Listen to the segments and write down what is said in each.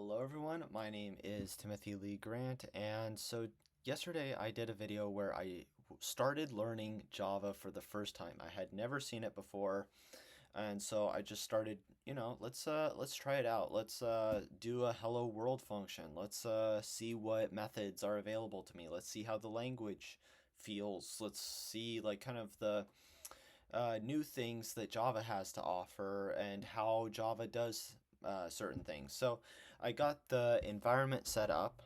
Hello everyone, my name is Timothy Lee Grant, and so yesterday I did a video where I started learning Java for the first time. I had never seen it before, and so I just started, let's try it out. Let's do a hello world function. Let's see what methods are available to me. Let's see how the language feels. Let's see like kind of the new things that Java has to offer and how Java does certain things. So I got the environment set up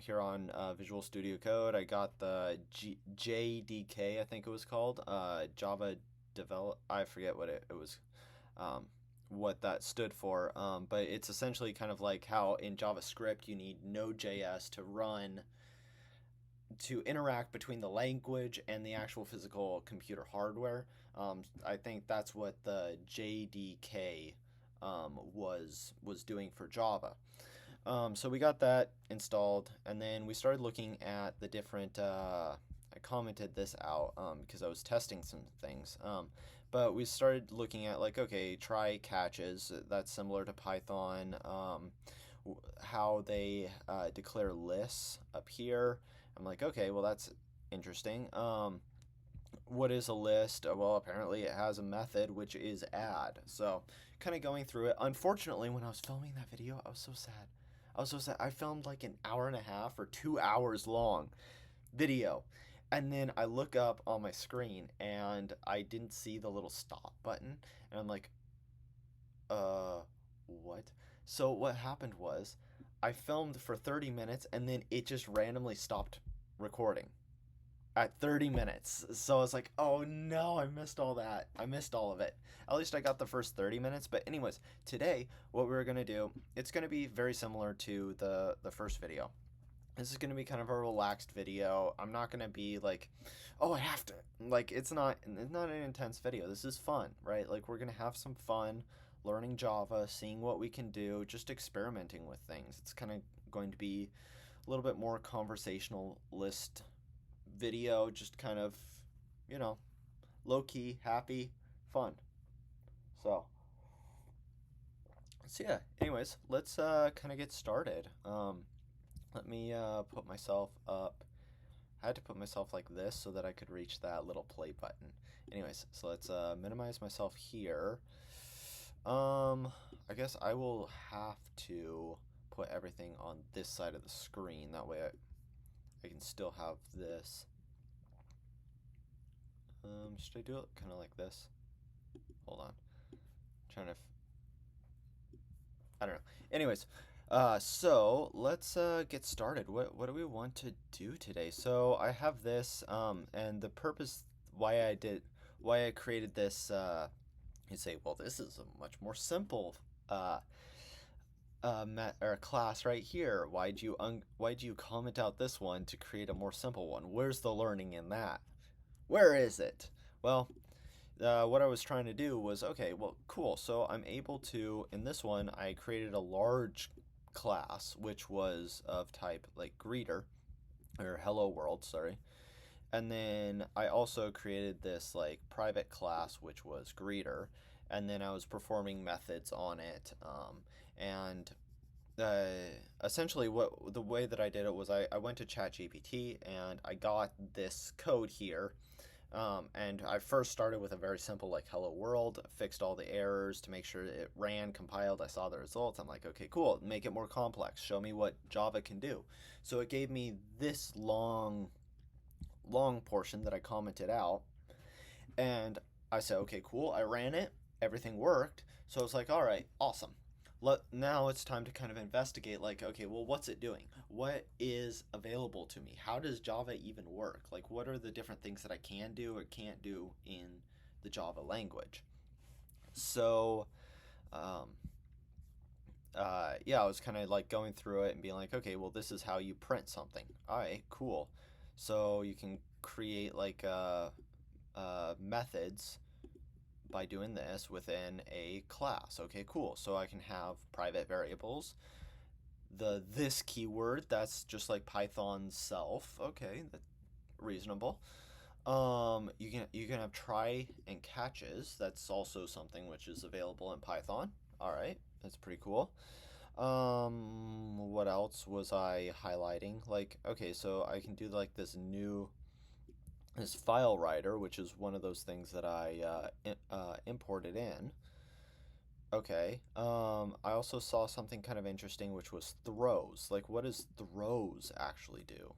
here on Visual Studio Code. I got the JDK, I think it was called, Java Develop. I forget it was, um, what that stood for. But it's essentially kind of like how in JavaScript you need Node.js to run to interact between the language and the actual physical computer hardware. I think that's what the JDK was doing for Java. So we got that installed, and then we started looking at the different. I commented this out because I was testing some things. But we started looking at like, okay, try catches. That's similar to Python. How they declare lists up here. I'm like, okay, well that's interesting. What is a list? Well, apparently it has a method which is add. So, kind of going through it. Unfortunately, when I was filming that video, I was so sad. I was so sad. I filmed like an hour and a half or 2 hours long video. And then I look up on my screen and I didn't see the little stop button. And I'm like, uh, what? So what happened was I filmed for 30 minutes and then it just randomly stopped recording at 30 minutes. So I was like, oh no, I missed all that. I missed all of it. At least I got the first 30 minutes. But anyways, today what we're going to do, it's going to be very similar to the first video. This is going to be kind of a relaxed video. I'm not going to be like, oh, I have to. Like it's not an intense video. This is fun, right? Like we're going to have some fun learning Java, seeing what we can do, just experimenting with things. It's kind of going to be a little bit more conversationalist video, just kind of, you know, low key, happy, fun. So, so yeah. Anyways, let's kind of get started. Let me put myself up. I had to put myself like this so that I could reach that little play button. Anyways, so let's minimize myself here. I guess I will have to put everything on this side of the screen. That way I can still have this. Should I do it kind of like this? Hold on. Trying to. I don't know. Anyways, so let's get started. What do we want to do today? So I have this, and the purpose why I created this. You say, well, this is a much more simple uh, or class right here. Why'd you comment out this one to create a more simple one? Where's the learning in that? Where is it? Well, what I was trying to do was, okay, well, cool. So I'm able to, in this one, I created a large class, which was of type like greeter, or hello world, sorry. And then I also created this like private class, which was greeter. And then I was performing methods on it. And uh, essentially what the way that I did it was I went to ChatGPT and I got this code here, and I first started with a very simple like hello world, fixed all the errors to make sure it ran, compiled. I saw the results. I'm like, okay, cool. Make it more complex. Show me what Java can do. So it gave me this long portion that I commented out, and I said, okay, cool. I ran it. Everything worked. So I was like, all right, awesome. Now it's time to kind of investigate like, okay, well, what's it doing? What is available to me? How does Java even work? Like, what are the different things that I can do or can't do in the Java language? So, um, yeah, I was kind of like going through it and being like, okay, well, this is how you print something. All right, cool. So you can create like methods by doing this within a class. Okay, cool. So I can have private variables. The this keyword, that's just like Python self. Okay, that's reasonable. You can have try and catches. That's also something which is available in Python. All right, that's pretty cool. else was I highlighting? Like, okay, so I can do like this file writer, which is one of those things that I imported in. Okay. I also saw something kind of interesting, which was throws. Like, what does throws actually do?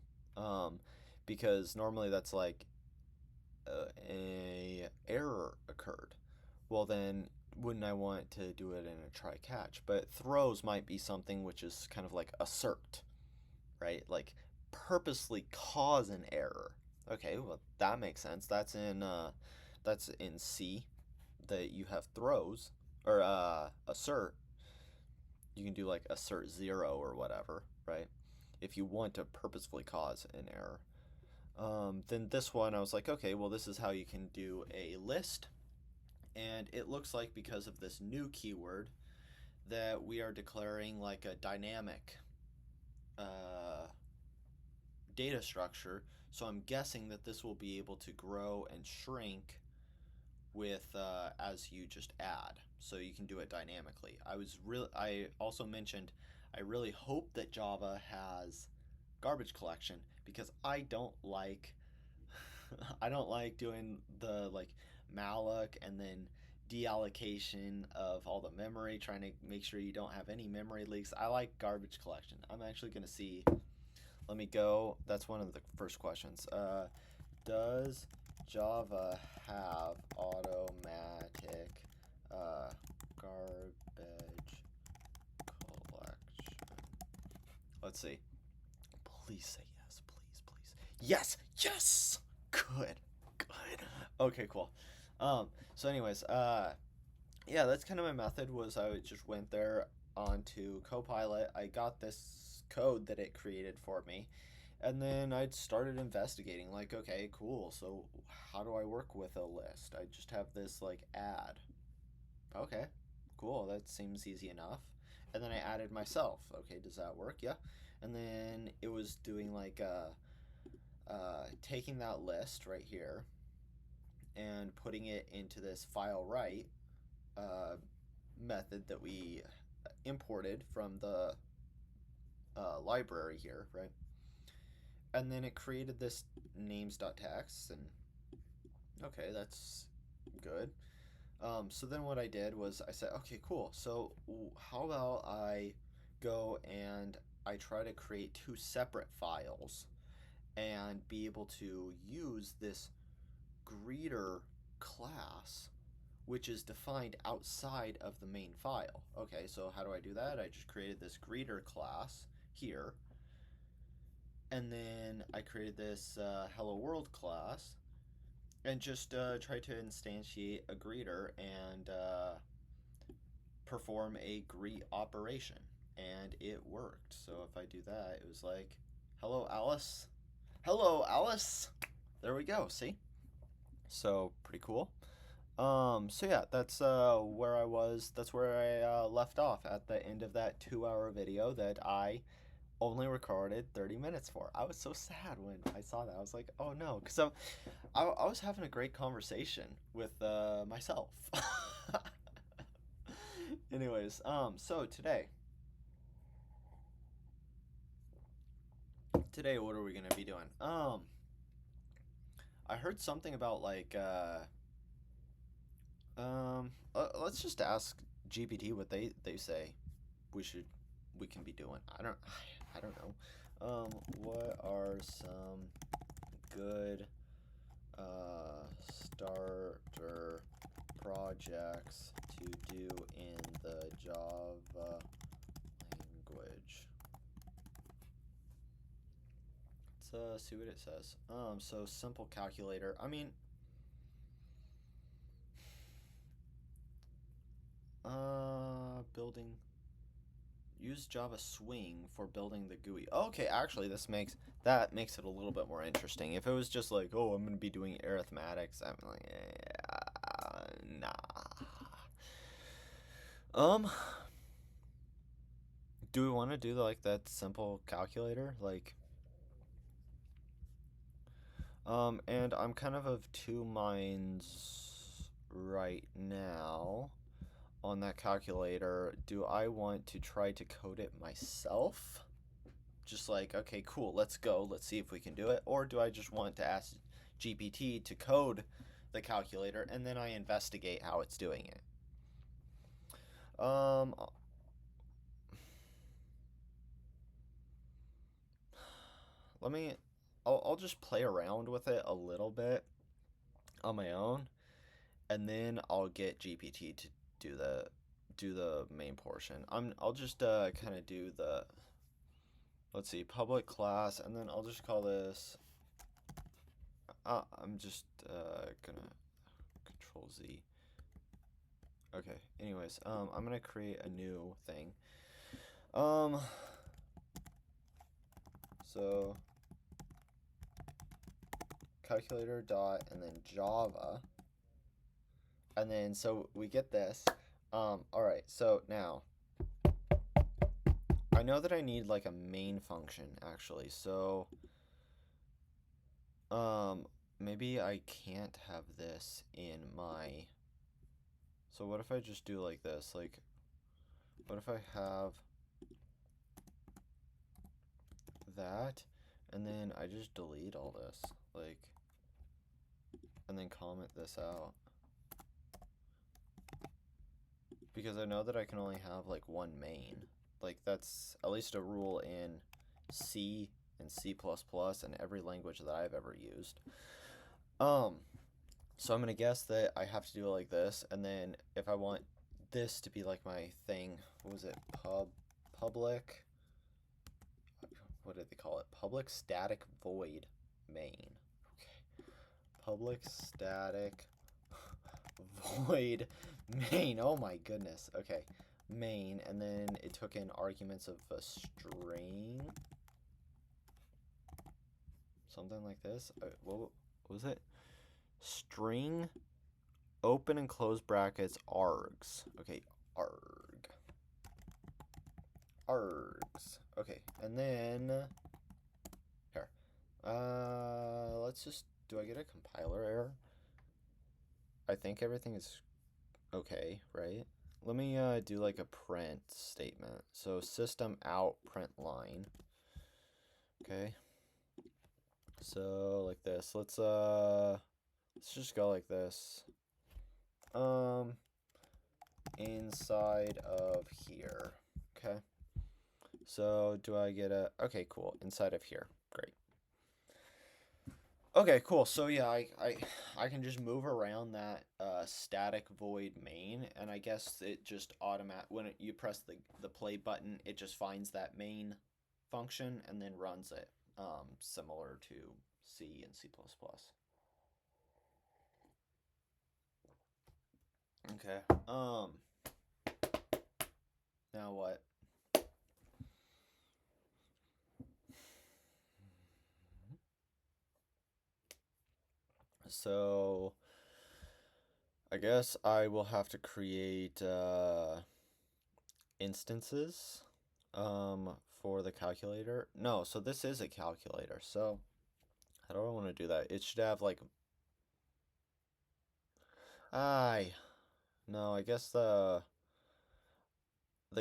Because normally that's like a error occurred. Well, then wouldn't I want to do it in a try catch? But throws might be something which is kind of like assert, right? Like purposely cause an error. Okay, well that makes sense. That's in C that you have throws or assert. You can do like assert zero or whatever, right? If you want to purposefully cause an error. Then this one, I was like, okay, well, this is how you can do a list. And it looks like because of this new keyword that we are declaring like a dynamic uh, data structure. So I'm guessing that this will be able to grow and shrink with as you just add. So you can do it dynamically. I also mentioned I really hope that Java has garbage collection because I don't like I don't like doing the like malloc and then deallocation of all the memory, trying to make sure you don't have any memory leaks. I like garbage collection. I'm actually going to see. Let me go. That's one of the first questions. Does Java have automatic garbage collection? Let's see. Please say yes. Please, please. Yes! Yes! Good. Good. Okay, cool. So anyways, yeah, that's kind of my method was I just went there onto Copilot. I got this code that it created for me. And then I started investigating like, okay, cool. So how do I work with a list? I just have this like add. Okay, cool. That seems easy enough. And then I added myself. Okay, does that work? Yeah. And then it was doing like taking that list right here and putting it into this file write uh, method that we imported from the library here, right? And then it created this names.txt, and okay, that's good. So then what I did was I said, okay, cool. So how about I go and I try to create two separate files and be able to use this greeter class, which is defined outside of the main file. Okay, so how do I do that? I just created this greeter class here, and then I created this hello world class, and just tried to instantiate a greeter and perform a greet operation, and it worked. So if I do that, it was like, hello Alice. Hello Alice. There we go, see? So pretty cool. So yeah, that's where I was. That's where I left off at the end of that 2-hour video that I only recorded 30 minutes for. I was so sad when I saw that. I was like, oh no, because I was having a great conversation with myself. Anyways, so today what are we gonna be doing? I heard something about like let's just ask GPT what they say we can be doing. I don't know. What are some good starter projects to do in the Java language? Let's see what it says. So simple calculator. I mean, building. Use Java Swing for building the GUI. Okay, actually, that makes it a little bit more interesting. If it was just like, oh, I'm gonna be doing arithmetics, I'm like, nah. Do we want to do like that simple calculator, like? And I'm kind of two minds right now on that calculator. Do I want to try to code it myself? just like, okay, cool, let's go, let's see if we can do it? Or do I just want to ask GPT to code the calculator and then I investigate how it's doing it? Um, let me, I'll just play around with it a little bit on my own, and then I'll get GPT to do the main portion. I'll just kind of do the, let's see, public class, and then I'll just call this. I'm just gonna Control Z. Okay. Anyways, I'm gonna create a new thing. Um. So calculator dot and then Java, and then so we get this. All right. So now I know that I need like a main function actually. So maybe I can't have this in my. So what if I just do like this? Like, what if I have that, and then I just delete all this, like, and then comment this out? Because I know that I can only have like one main. Like, that's at least a rule in C and C++ and every language that I've ever used. So I'm gonna guess that I have to do it like this, and then if I want this to be like my thing, what was it? Public, what did they call it? Public static void main. Okay. Public static void main. Oh my goodness. Okay. Main, and then it took in arguments of a string. Something like this. What was it? String, open and close brackets, args. Okay, arg. Args. Okay, and then here. Let's just, do I get a compiler error? I think everything is okay, right? Let me do like a print statement. So system out print line. Okay. So like this. Let's just go like this. Inside of here. Okay. So do I get a, okay, cool. Inside of here. Great. Okay, cool. So yeah, I can just move around that static void main, and I guess it just when you press the play button, it just finds that main function and then runs it, similar to C and C++. Okay. Now what? So I guess I will have to create instances for the calculator. No, so this is a calculator. So how do I want to do that? It should have like, no, I guess the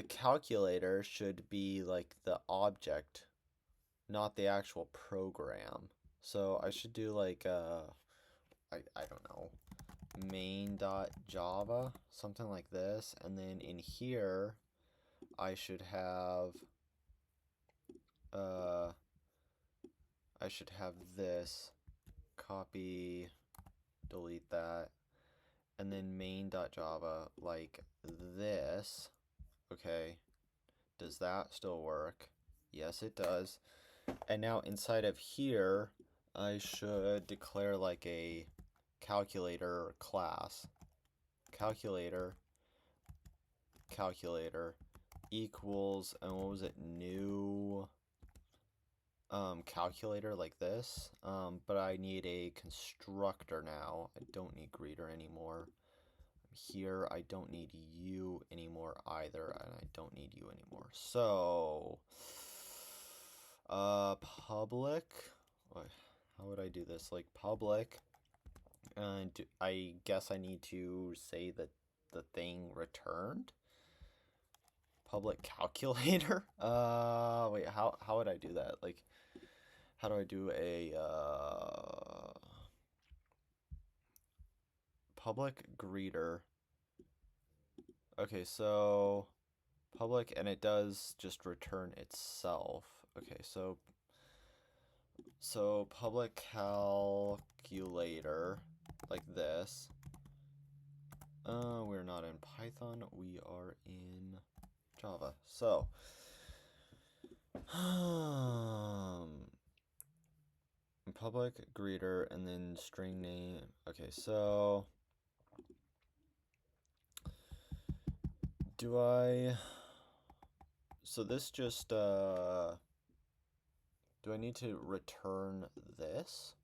calculator should be like the object, not the actual program. So I should do like I don't know, main.java, something like this, and then in here I should have this, copy, delete that, and then main.java like this. Okay, does that still work? Yes, it does. And now inside of here, I should declare like a calculator class. Calculator equals, and what was it, new calculator, like this. But I need a constructor now. I don't need greeter anymore. Here I don't need you anymore either, and I don't need you anymore. So public, how would I do this? Like public, and I guess I need to say that the thing returned. Public calculator. Wait, how would I do that? Like, how do I do a public greeter? Okay, so public, and it does just return itself. Okay, so public calculator, like this. We're not in Python, we are in Java. So, public greeter and then string name. Okay, so so this just do I need to return this?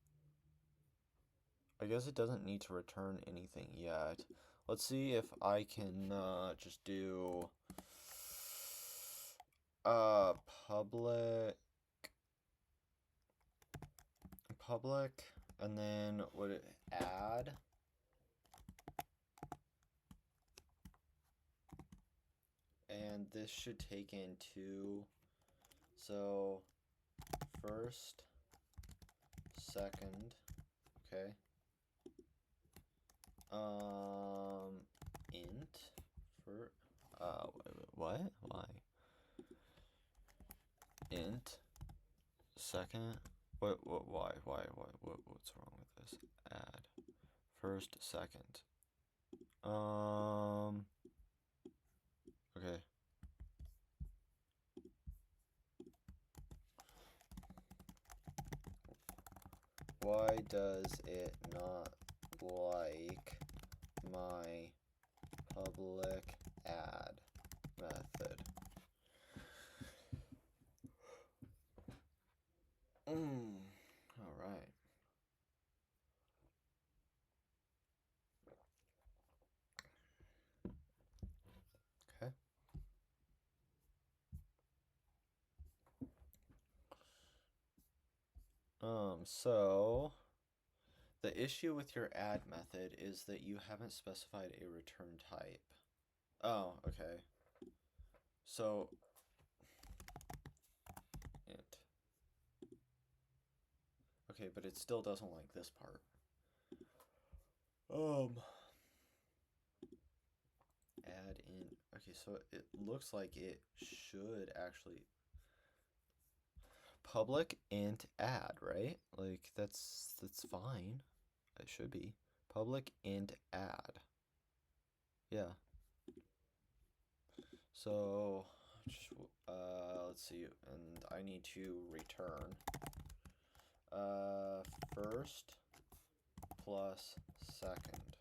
I guess it doesn't need to return anything yet. Let's see if I can just do public and then would it add? And this should take in two. So first, second, okay. Int for what? Why? Int second. What? Why? What's wrong with this? Add first, second. Okay. Why does it not like my public add method? All right. Okay. So the issue with your add method is that you haven't specified a return type. Oh, okay. So int. Okay, but it still doesn't like this part. Add in. Okay, so it looks like it should actually public int add, right? Like that's fine. It should be public int add. Yeah. So just let's see, and I need to return first plus second,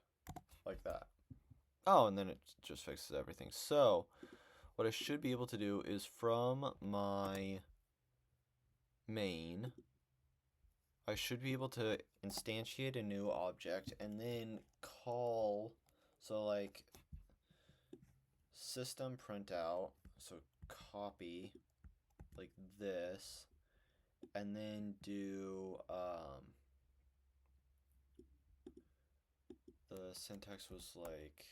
like that. Oh, and then it just fixes everything. So what I should be able to do is from my main, I should be able to instantiate a new object and then call, so like system printout, so copy like this, and then do the syntax was like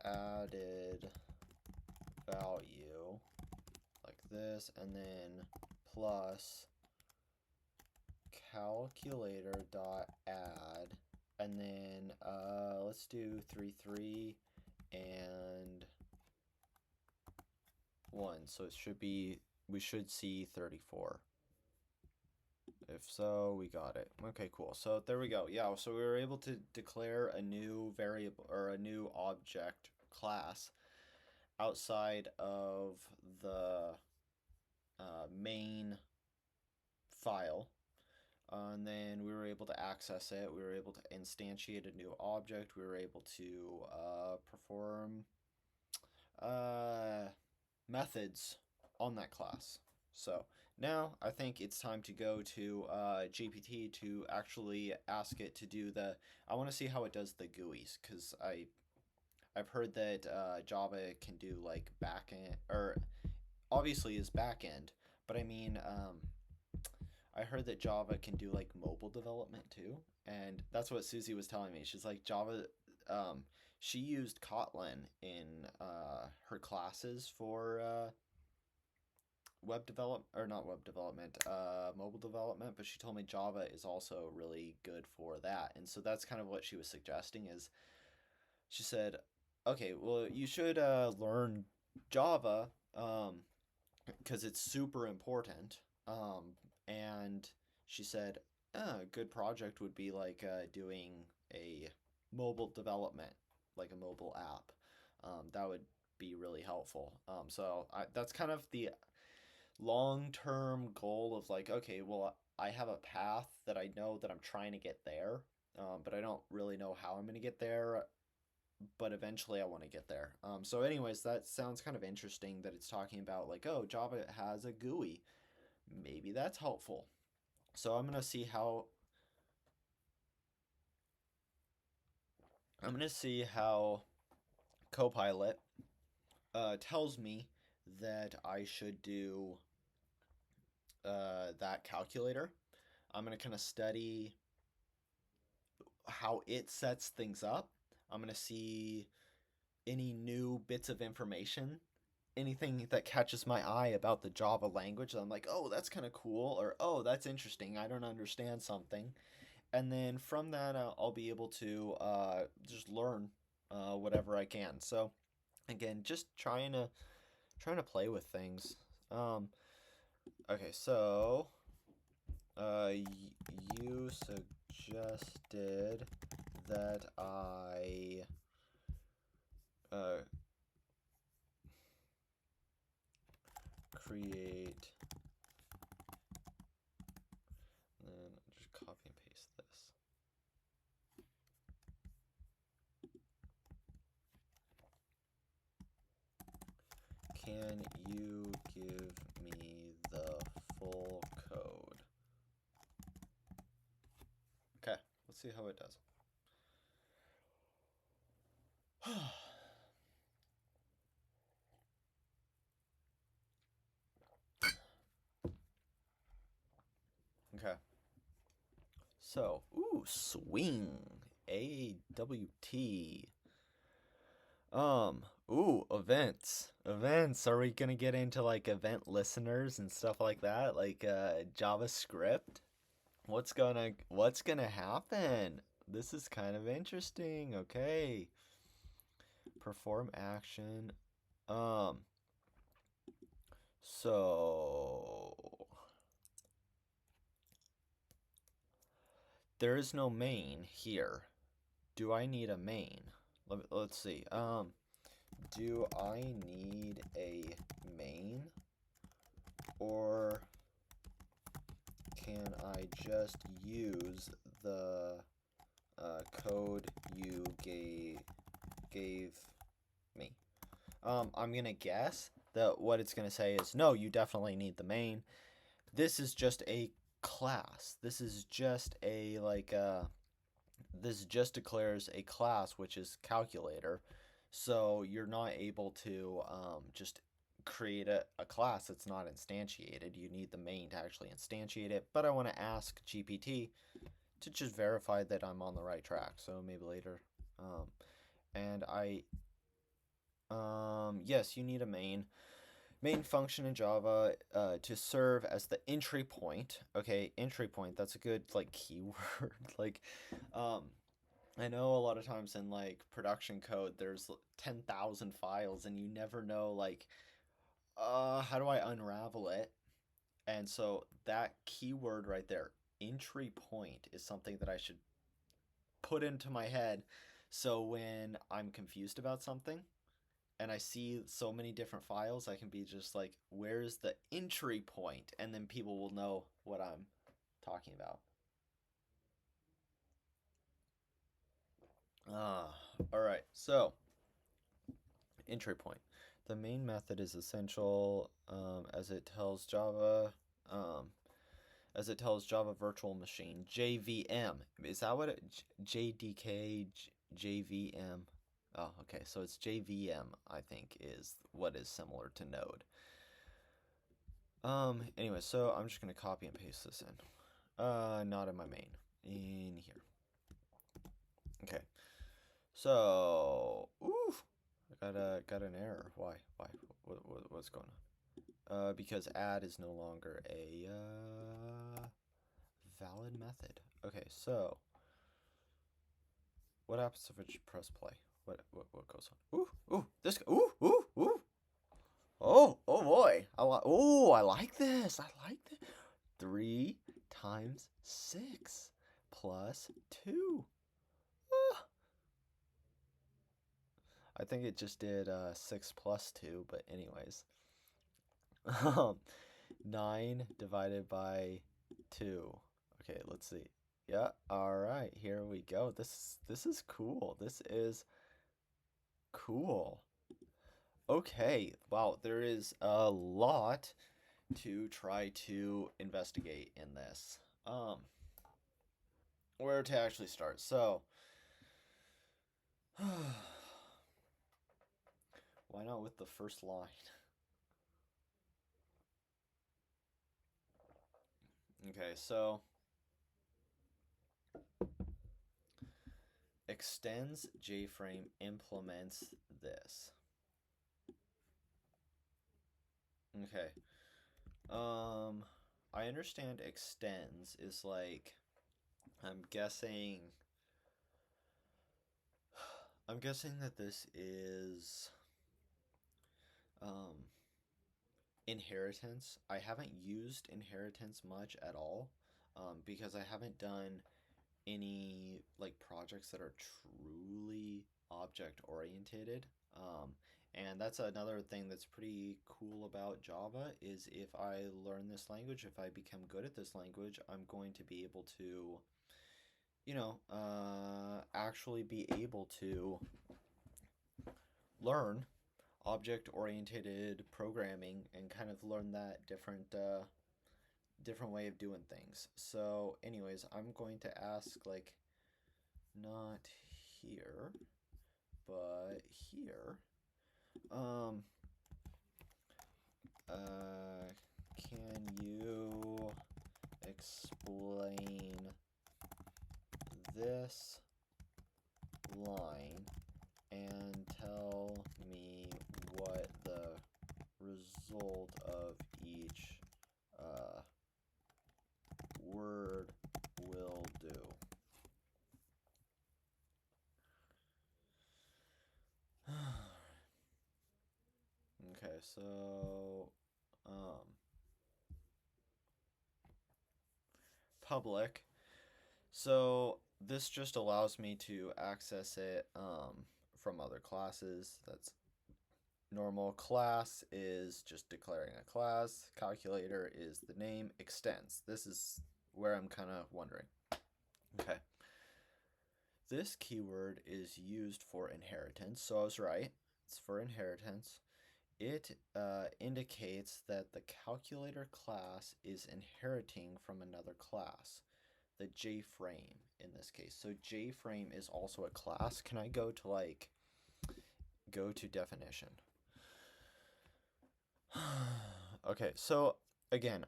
added value like this, and then plus calculator dot add, and then let's do 3 and 1, so it should be, we should see 34. If so, we got it. Okay, cool. So there we go. Yeah, so we were able to declare a new variable or a new object class outside of the main file. And then we were able to access it. We were able to instantiate a new object. We were able to perform methods on that class. So now I think it's time to go to GPT to actually ask it to do the. I want to see how it does the GUIs, because I've heard that Java can do like backend, or obviously is backend, but I mean I heard that Java can do like mobile development too, and that's what Susie was telling me. She's like Java, she used Kotlin in her classes for web develop or not web development, mobile development, but she told me Java is also really good for that. And so that's kind of what she was suggesting is she said, okay, well, you should learn Java because it's super important. And she said, a good project would be like doing a mobile development, like a mobile app. That would be really helpful. That's kind of the long term goal of like, okay, well, I have a path that I know that I'm trying to get there, but I don't really know how I'm going to get there. But eventually I want to get there. Anyways, that sounds kind of interesting that it's talking about like, oh, Java has a GUI. Maybe that's helpful. So I'm gonna see how Copilot tells me that I should do that calculator. I'm gonna kind of study how it sets things up. I'm gonna see any new bits of information, anything that catches my eye about the Java language. I'm like, oh, that's kind of cool, or oh, that's interesting. I don't understand something, and then from that, I'll be able to just learn whatever I can. So again, just trying to play with things. Okay, so you suggested that I uh, create, and then just copy and paste this. Can you give me the full code? Okay, let's see how it does. Okay. So, ooh, swing. AWT. Ooh, events. Events. Are we gonna get into like event listeners and stuff like that? Like JavaScript? What's gonna happen? This is kind of interesting. Okay. Perform action. Um, so there is no main here. Do I need a main? Let's see. Do I need a main, or can I just use the code you gave me? I'm gonna guess that what it's gonna say is no, you definitely need the main. This is just a class. This is just a this just declares a class, which is calculator. So you're not able to just create a class that's not instantiated. You need the main to actually instantiate it. But I want to ask GPT to just verify that I'm on the right track. So maybe later. And yes, you need a main function in Java to serve as the entry point. Okay, entry point. That's a good like keyword. like, I know a lot of times in like production code, there's 10,000 files, and you never know like, how do I unravel it? And so that keyword right there, entry point, is something that I should put into my head. So when I'm confused about something, and I see so many different files, I can be just like, where's the entry point? And then people will know what I'm talking about. All right. So, entry point. The main method is essential as it tells Java Virtual Machine, JVM. Is that what JDK, JVM? Oh, okay. So it's JVM, I think, is what is similar to Node. Anyway, so I'm just gonna copy and paste this in. Not in my main. In here. Okay. So, oof, I got an error. Why? What's going on? Because add is no longer a valid method. Okay, so what happens if I just press play? What goes on? Ooh, this. Ooh. Oh boy. I like this. I like this. 3 times 6 plus 2. Ah, I think it just did 6 plus 2, but anyways. 9 divided by 2. Okay, let's see. Yeah, all right, here we go. This is cool. This is cool. Okay, wow, there is a lot to try to investigate in this. Where to actually start? So, why not with the first line? Okay, so extends JFrame implements this. Okay. I understand extends is like I'm guessing that this is um inheritance. I haven't used inheritance much at all because I haven't done any like projects that are truly object oriented. And that's another thing that's pretty cool about Java is if I learn this language, if I become good at this language, I'm going to be able to, actually be able to learn object oriented programming and kind of learn that different way of doing things. So anyways, I'm going to ask like not here, but here. Um can you explain this line and tell me what the result of each word will do? Okay, so public. So this just allows me to access it from other classes. That's normal. Class is just declaring a class. Calculator is the name. Extends. This is where I'm kind of wondering. Okay. This keyword is used for inheritance, so I was right. It's for inheritance. It indicates that the calculator class is inheriting from another class, the JFrame in this case. So JFrame is also a class. Can I go to definition? Okay, so again,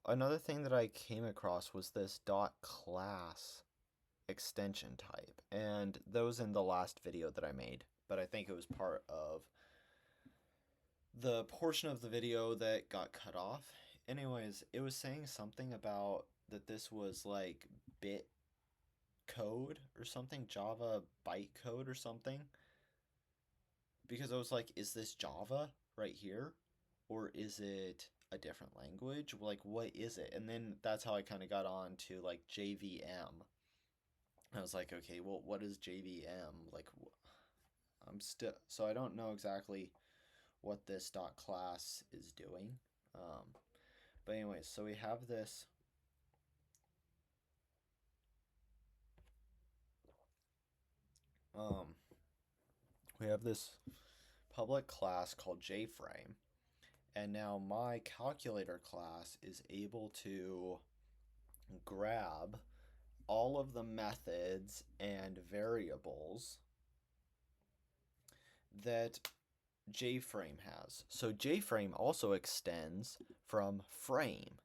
another thing that I came across was this .class extension type, and that was in the last video that I made, but I think it was part of the portion of the video that got cut off. Anyways, it was saying something about that this was like bit code or something, Java bytecode or something. Because I was like, is this Java right here? Or is it a different language? Like, what is it? And then that's how I kind of got on to like JVM. I was like, okay, well, what is JVM? Like, so I don't know exactly what this .class is doing. But anyways, so we have this public class called JFrame, and now my calculator class is able to grab all of the methods and variables that JFrame has. So JFrame also extends from frame.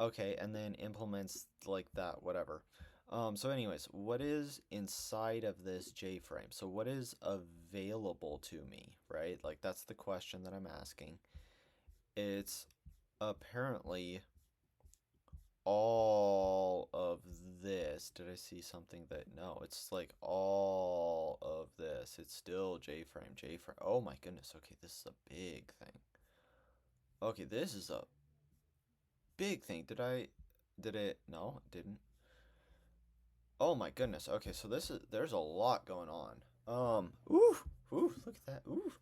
Okay, and then implements like that, whatever. So anyways, what is inside of this JFrame? So what is available to me, right? Like that's the question that I'm asking. It's apparently all of this. Did I see something that, no, it's like all of this. It's still JFrame. Oh my goodness. Okay, this is a big thing. Okay, this is a big thing. Did it, no, it didn't. Oh my goodness. Okay, so there's a lot going on. Ooh, look at that. Ooh.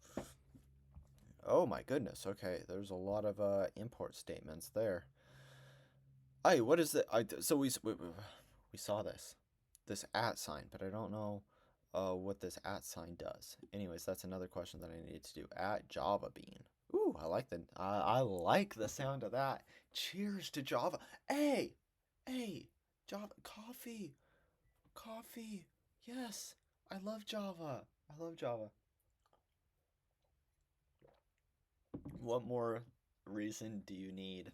Oh my goodness. Okay, there's a lot of import statements there. Hey, what is it? So we saw this at sign, but I don't know what this at sign does. Anyways, that's another question that I need to do. At Java Bean. Ooh, I like the sound of that. Cheers to Java. Hey, Java coffee. Coffee. Yes. I love Java. I love Java. What more reason do you need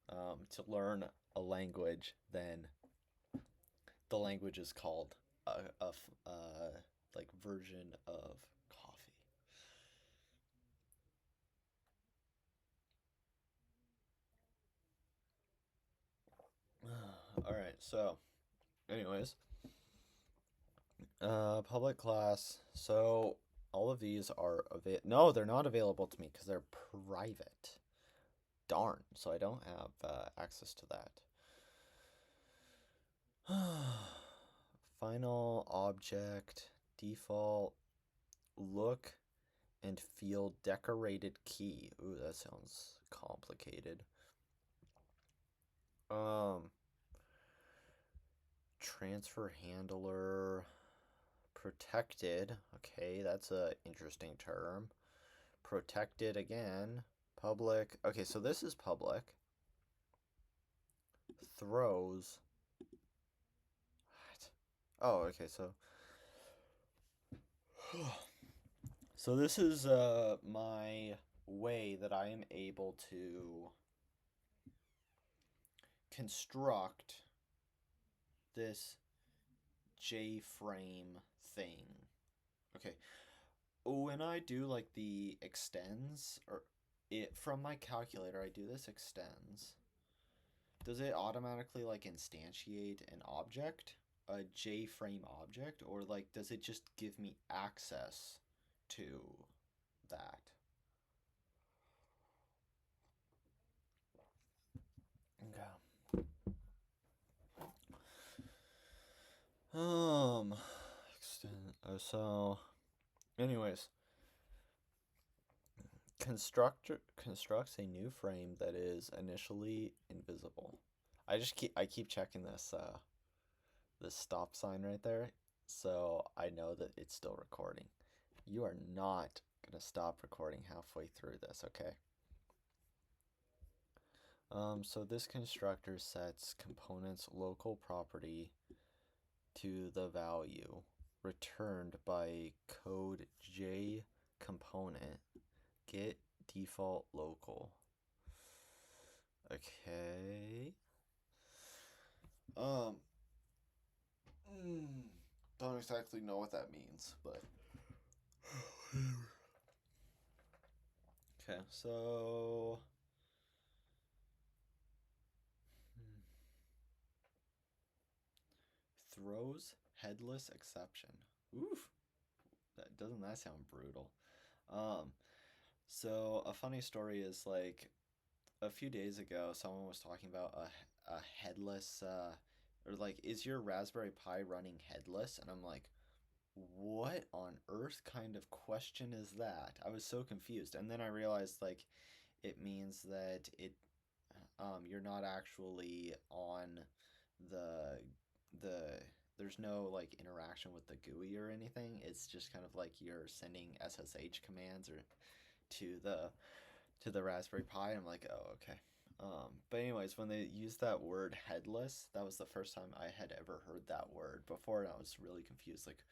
to learn a language than the language is called like version of coffee? All right. So, anyways, public class. So all of these are no, they're not available to me because they're private. Darn. So I don't have access to that. Final object, default, look and feel decorated key. Ooh, that sounds complicated. Um, Transfer handler, protected. Okay, that's a interesting term. Protected again. Public. Okay, so this is public. Throws. What? Oh, okay, so so this is my way that I am able to construct this J-frame thing. Okay, when I do like the extends or it from my calculator, I do this extends. Does it automatically like instantiate an object, a J-frame object, or like does it just give me access to that? Okay. Um, extend. So, anyways, constructs a new frame that is initially invisible. I keep checking this stop sign right there, so I know that it's still recording. You are not gonna stop recording halfway through this, okay? So this constructor sets components local property to the value returned by code J component get default local. Okay. Um, don't exactly know what that means, but okay. So throws headless exception. Oof. That sound brutal? Um, so a funny story is like a few days ago, someone was talking about a headless, or like, is your Raspberry Pi running headless? And I'm like, what on earth kind of question is that? I was so confused. And then I realized, like, it means that you're not actually on the, the, there's no like interaction with the GUI or anything. It's just kind of like you're sending SSH commands or to the Raspberry Pi. I'm like, oh, okay. But anyways, when they used that word headless, that was the first time I had ever heard that word before, and I was really confused. Like,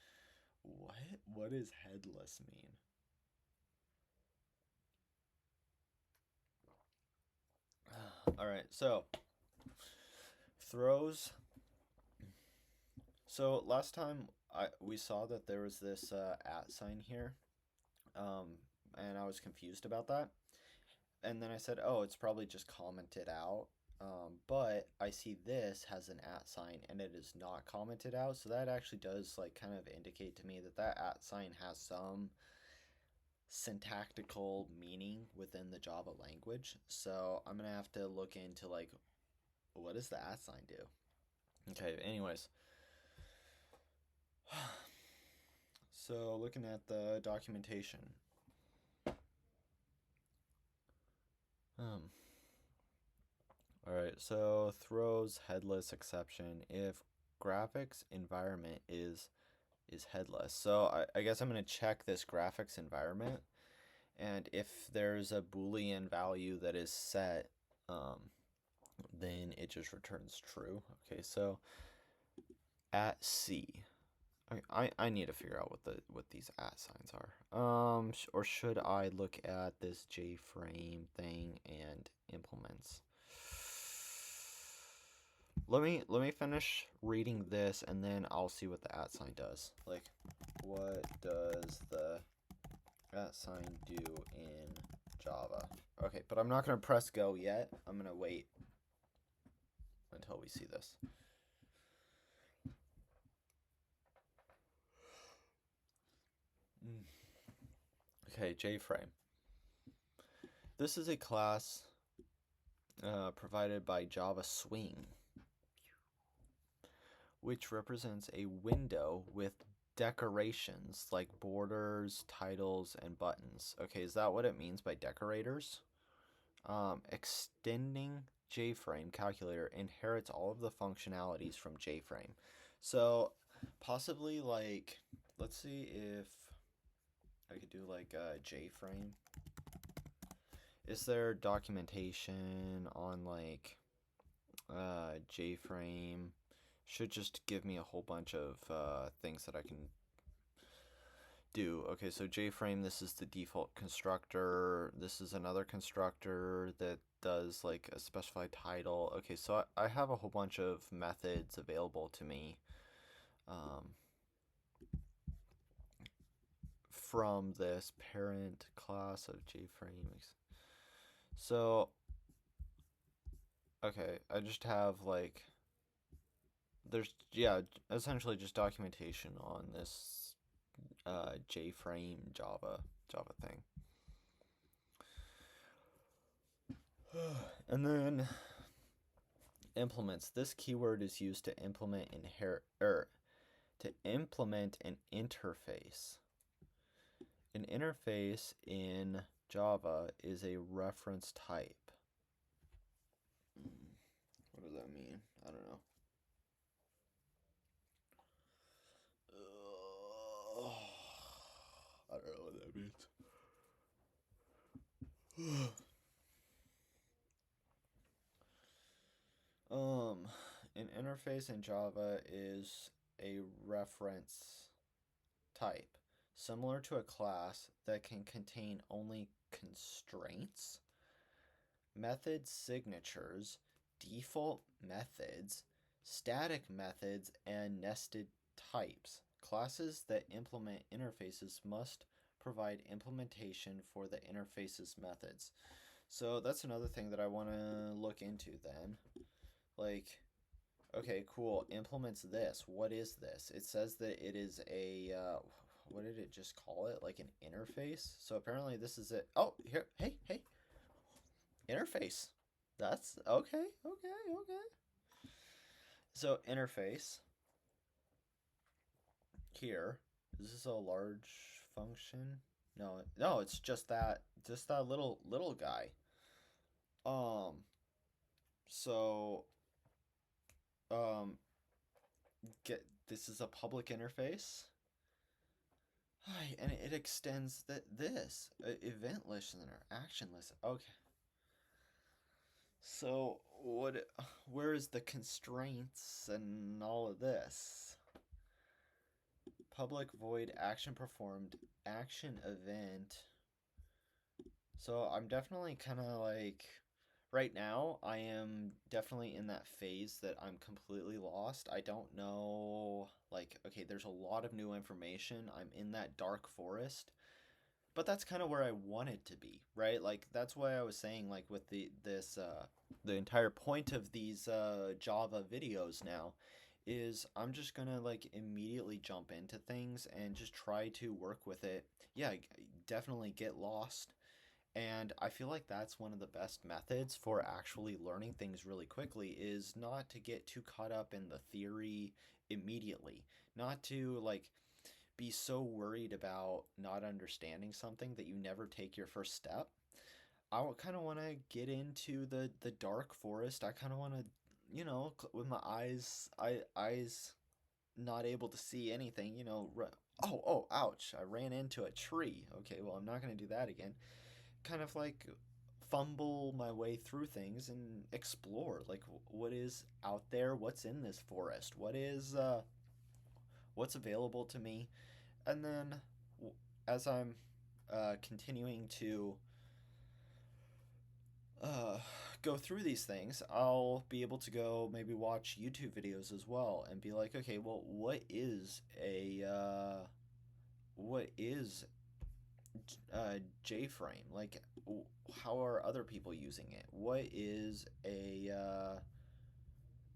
what? What does headless mean? All right, so throws So last time we saw that there was this at sign here, um, and I was confused about that. And then I said, oh, it's probably just commented out. But I see this has an at sign and it is not commented out, so that actually does like kind of indicate to me that that at sign has some syntactical meaning within the Java language. So I'm gonna have to look into like what does the at sign do? Okay, anyways. So looking at the documentation. Um, all right, so throws headless exception if graphics environment is headless. So I guess I'm gonna check this graphics environment, and if there's a Boolean value that is set, then it just returns true. Okay, so at C. I need to figure out what these at signs are. Or should I look at this JFrame thing and implements? Let me finish reading this and then I'll see what the at sign does. Like, what does the at sign do in Java? Okay, but I'm not gonna press go yet. I'm gonna wait until we see this. Okay, JFrame. This is a class provided by Java Swing, which represents a window with decorations like borders, titles, and buttons. Okay, is that what it means by decorators? Extending JFrame calculator inherits all of the functionalities from JFrame. So possibly like, let's see if I could do like a JFrame. Is there documentation on like JFrame? Should just give me a whole bunch of things that I can do. Okay, so JFrame, this is the default constructor. This is another constructor that does like a specified title. Okay, so I have a whole bunch of methods available to me from this parent class of JFrame. So, okay, I just have like, there's, yeah, essentially just documentation on this JFrame Java thing. And then implements. This keyword is used to implement to implement an interface. An interface in Java is a reference type. What does that mean? I don't know. I don't know what that means. An interface in Java is a reference type, similar to a class that can contain only constraints, method signatures, default methods, static methods, and nested types. Classes that implement interfaces must provide implementation for the interface's methods. So that's another thing that I want to look into then. Like, okay, cool, implements this. What is this? It says that it is a, what did it just call it? Like an interface? So apparently this is it. Oh, here, hey, interface. That's, okay. So interface, here, is this a large function? No, it's just that little guy. So, um, this is a public interface. And it extends this event listener, action list. Okay. So where is the constraints and all of this? Public void action performed, action event. So I'm definitely kind of like Right now, I am definitely in that phase that I'm completely lost. I don't know, like, okay, there's a lot of new information. I'm in that dark forest, but that's kind of where I wanted to be, right? Like that's why I was saying like with the entire point of these Java videos now is I'm just gonna like immediately jump into things and just try to work with it. Yeah, definitely get lost. And I feel like that's one of the best methods for actually learning things really quickly is not to get too caught up in the theory immediately. Not to like be so worried about not understanding something that you never take your first step. I kind of want to get into the dark forest. I kind of want to, with my eyes not able to see anything, oh, ouch, I ran into a tree. Okay, well, I'm not going to do that again. Kind of like fumble my way through things and explore like what is out there, what's in this forest, what's available to me. And then as I'm continuing to uh, go through these things, I'll be able to go maybe watch YouTube videos as well and be like, okay, well, what is J-frame? Like, how are other people using it? What is a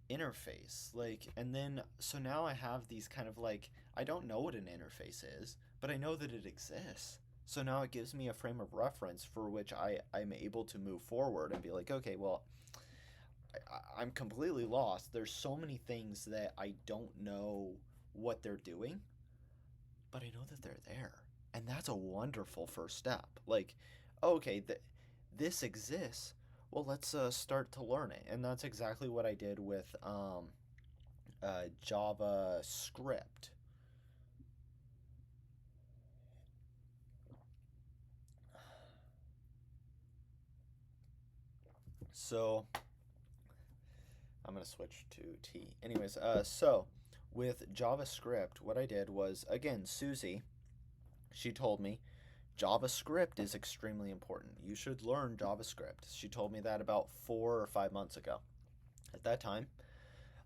interface? Like, and then so now I have these kind of like I don't know what an interface is, but I know that it exists. So now it gives me a frame of reference for which I'm able to move forward and be like, okay, well, I'm completely lost. There's so many things that I don't know what they're doing, but I know that they're there. And that's a wonderful first step. Like, okay, this exists. Well, let's start to learn it. And that's exactly what I did with JavaScript. So I'm going to switch to T. Anyways, so with JavaScript, what I did was, again, Susie, she told me JavaScript is extremely important. You should learn JavaScript. She told me that about 4 or 5 months ago. At that time,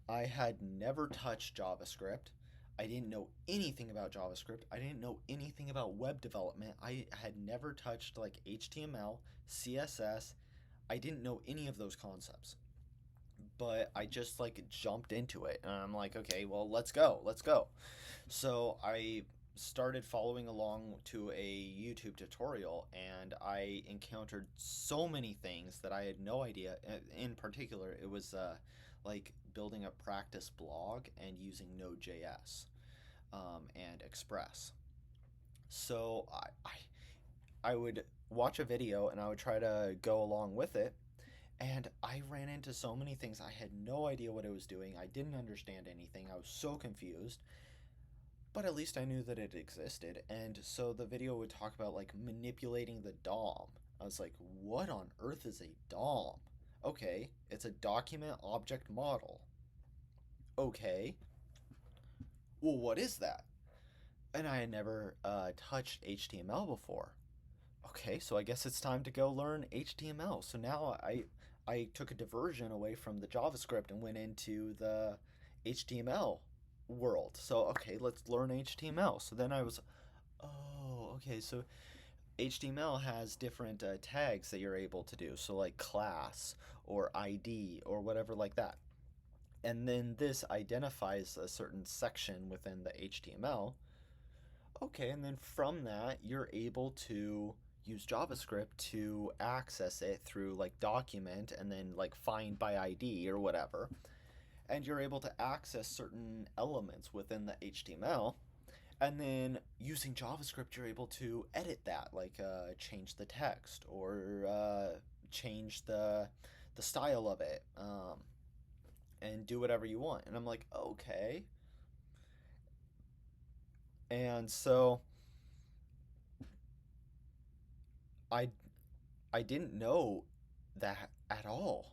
I had never touched JavaScript. I didn't know anything about JavaScript. I didn't know anything about web development. I had never touched like HTML, CSS. I didn't know any of those concepts. But I just like jumped into it and I'm like, okay, well, let's go. Let's go. So I started following along to a YouTube tutorial and I encountered so many things that I had no idea. In particular, it was like building a practice blog and using Node.js and Express. So I would watch a video and I would try to go along with it. And I ran into so many things. I had no idea what I was doing. I didn't understand anything. I was so confused, but at least I knew that it existed. And so the video would talk about like manipulating the DOM. I was like, what on earth is a DOM? Okay, it's a document object model. Okay, well, what is that? And I had never touched HTML before. Okay, so I guess it's time to go learn HTML. So now I took a diversion away from the JavaScript and went into the HTML world. So okay, let's learn HTML. So then I was, oh, okay, so HTML has different tags that you're able to do. So like class or ID or whatever like that. And then this identifies a certain section within the HTML. Okay, and then from that, you're able to use JavaScript to access it through like document and then like find by ID or whatever. And you're able to access certain elements within the HTML. And then using JavaScript, you're able to edit that, like change the text or change the style of it, and do whatever you want. And I'm like, okay. And so I I didn't know that at all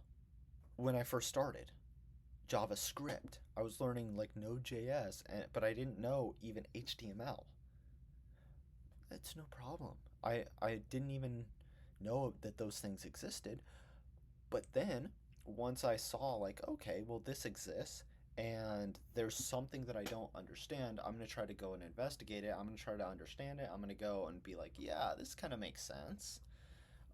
when I first started JavaScript. I was learning like Node.js, but I didn't know even HTML. That's no problem. I didn't even know that those things existed. But then once I saw, like, okay, well, this exists and there's something that I don't understand, I'm going to try to go and investigate it. I'm going to try to understand it. I'm going to go and be like, yeah, this kind of makes sense.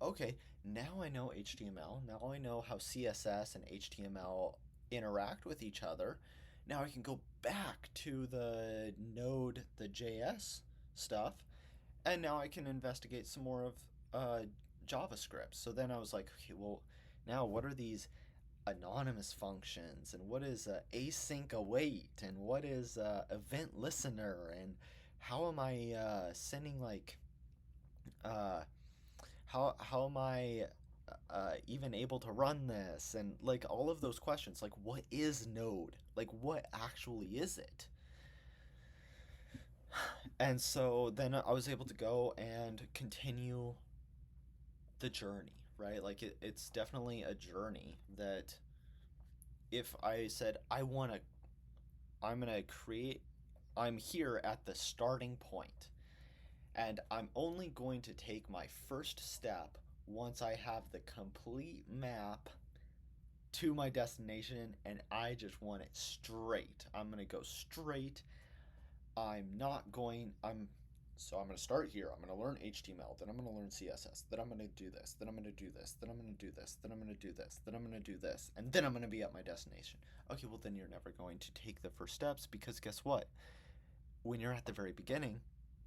Okay, now I know HTML. Now I know how CSS and HTML interact with each other. Now I can go back to the Node, the JS stuff, and now I can investigate some more of uh, JavaScript. So then I was like, okay, well, now what are these anonymous functions, and what is async await, and what is event listener, and how am I sending like uh, how am I even able to run this, and like all of those questions, like what is Node, like what actually is it? And so then I was able to go and continue the journey, right? Like it's definitely a journey that if I said I'm gonna create, I'm here at the starting point, and I'm only going to take my first step once I have the complete map to my destination, and I just want it straight. I'm gonna go straight. I'm not going. I'm gonna start here. I'm gonna learn HTML. Then I'm gonna learn CSS. Then I'm gonna do this. Then I'm gonna do this. Then I'm gonna do this. Then I'm gonna do this. Then I'm gonna do this. And then I'm gonna be at my destination. Okay, well then you're never going to take the first steps, because guess what? When you're at the very beginning,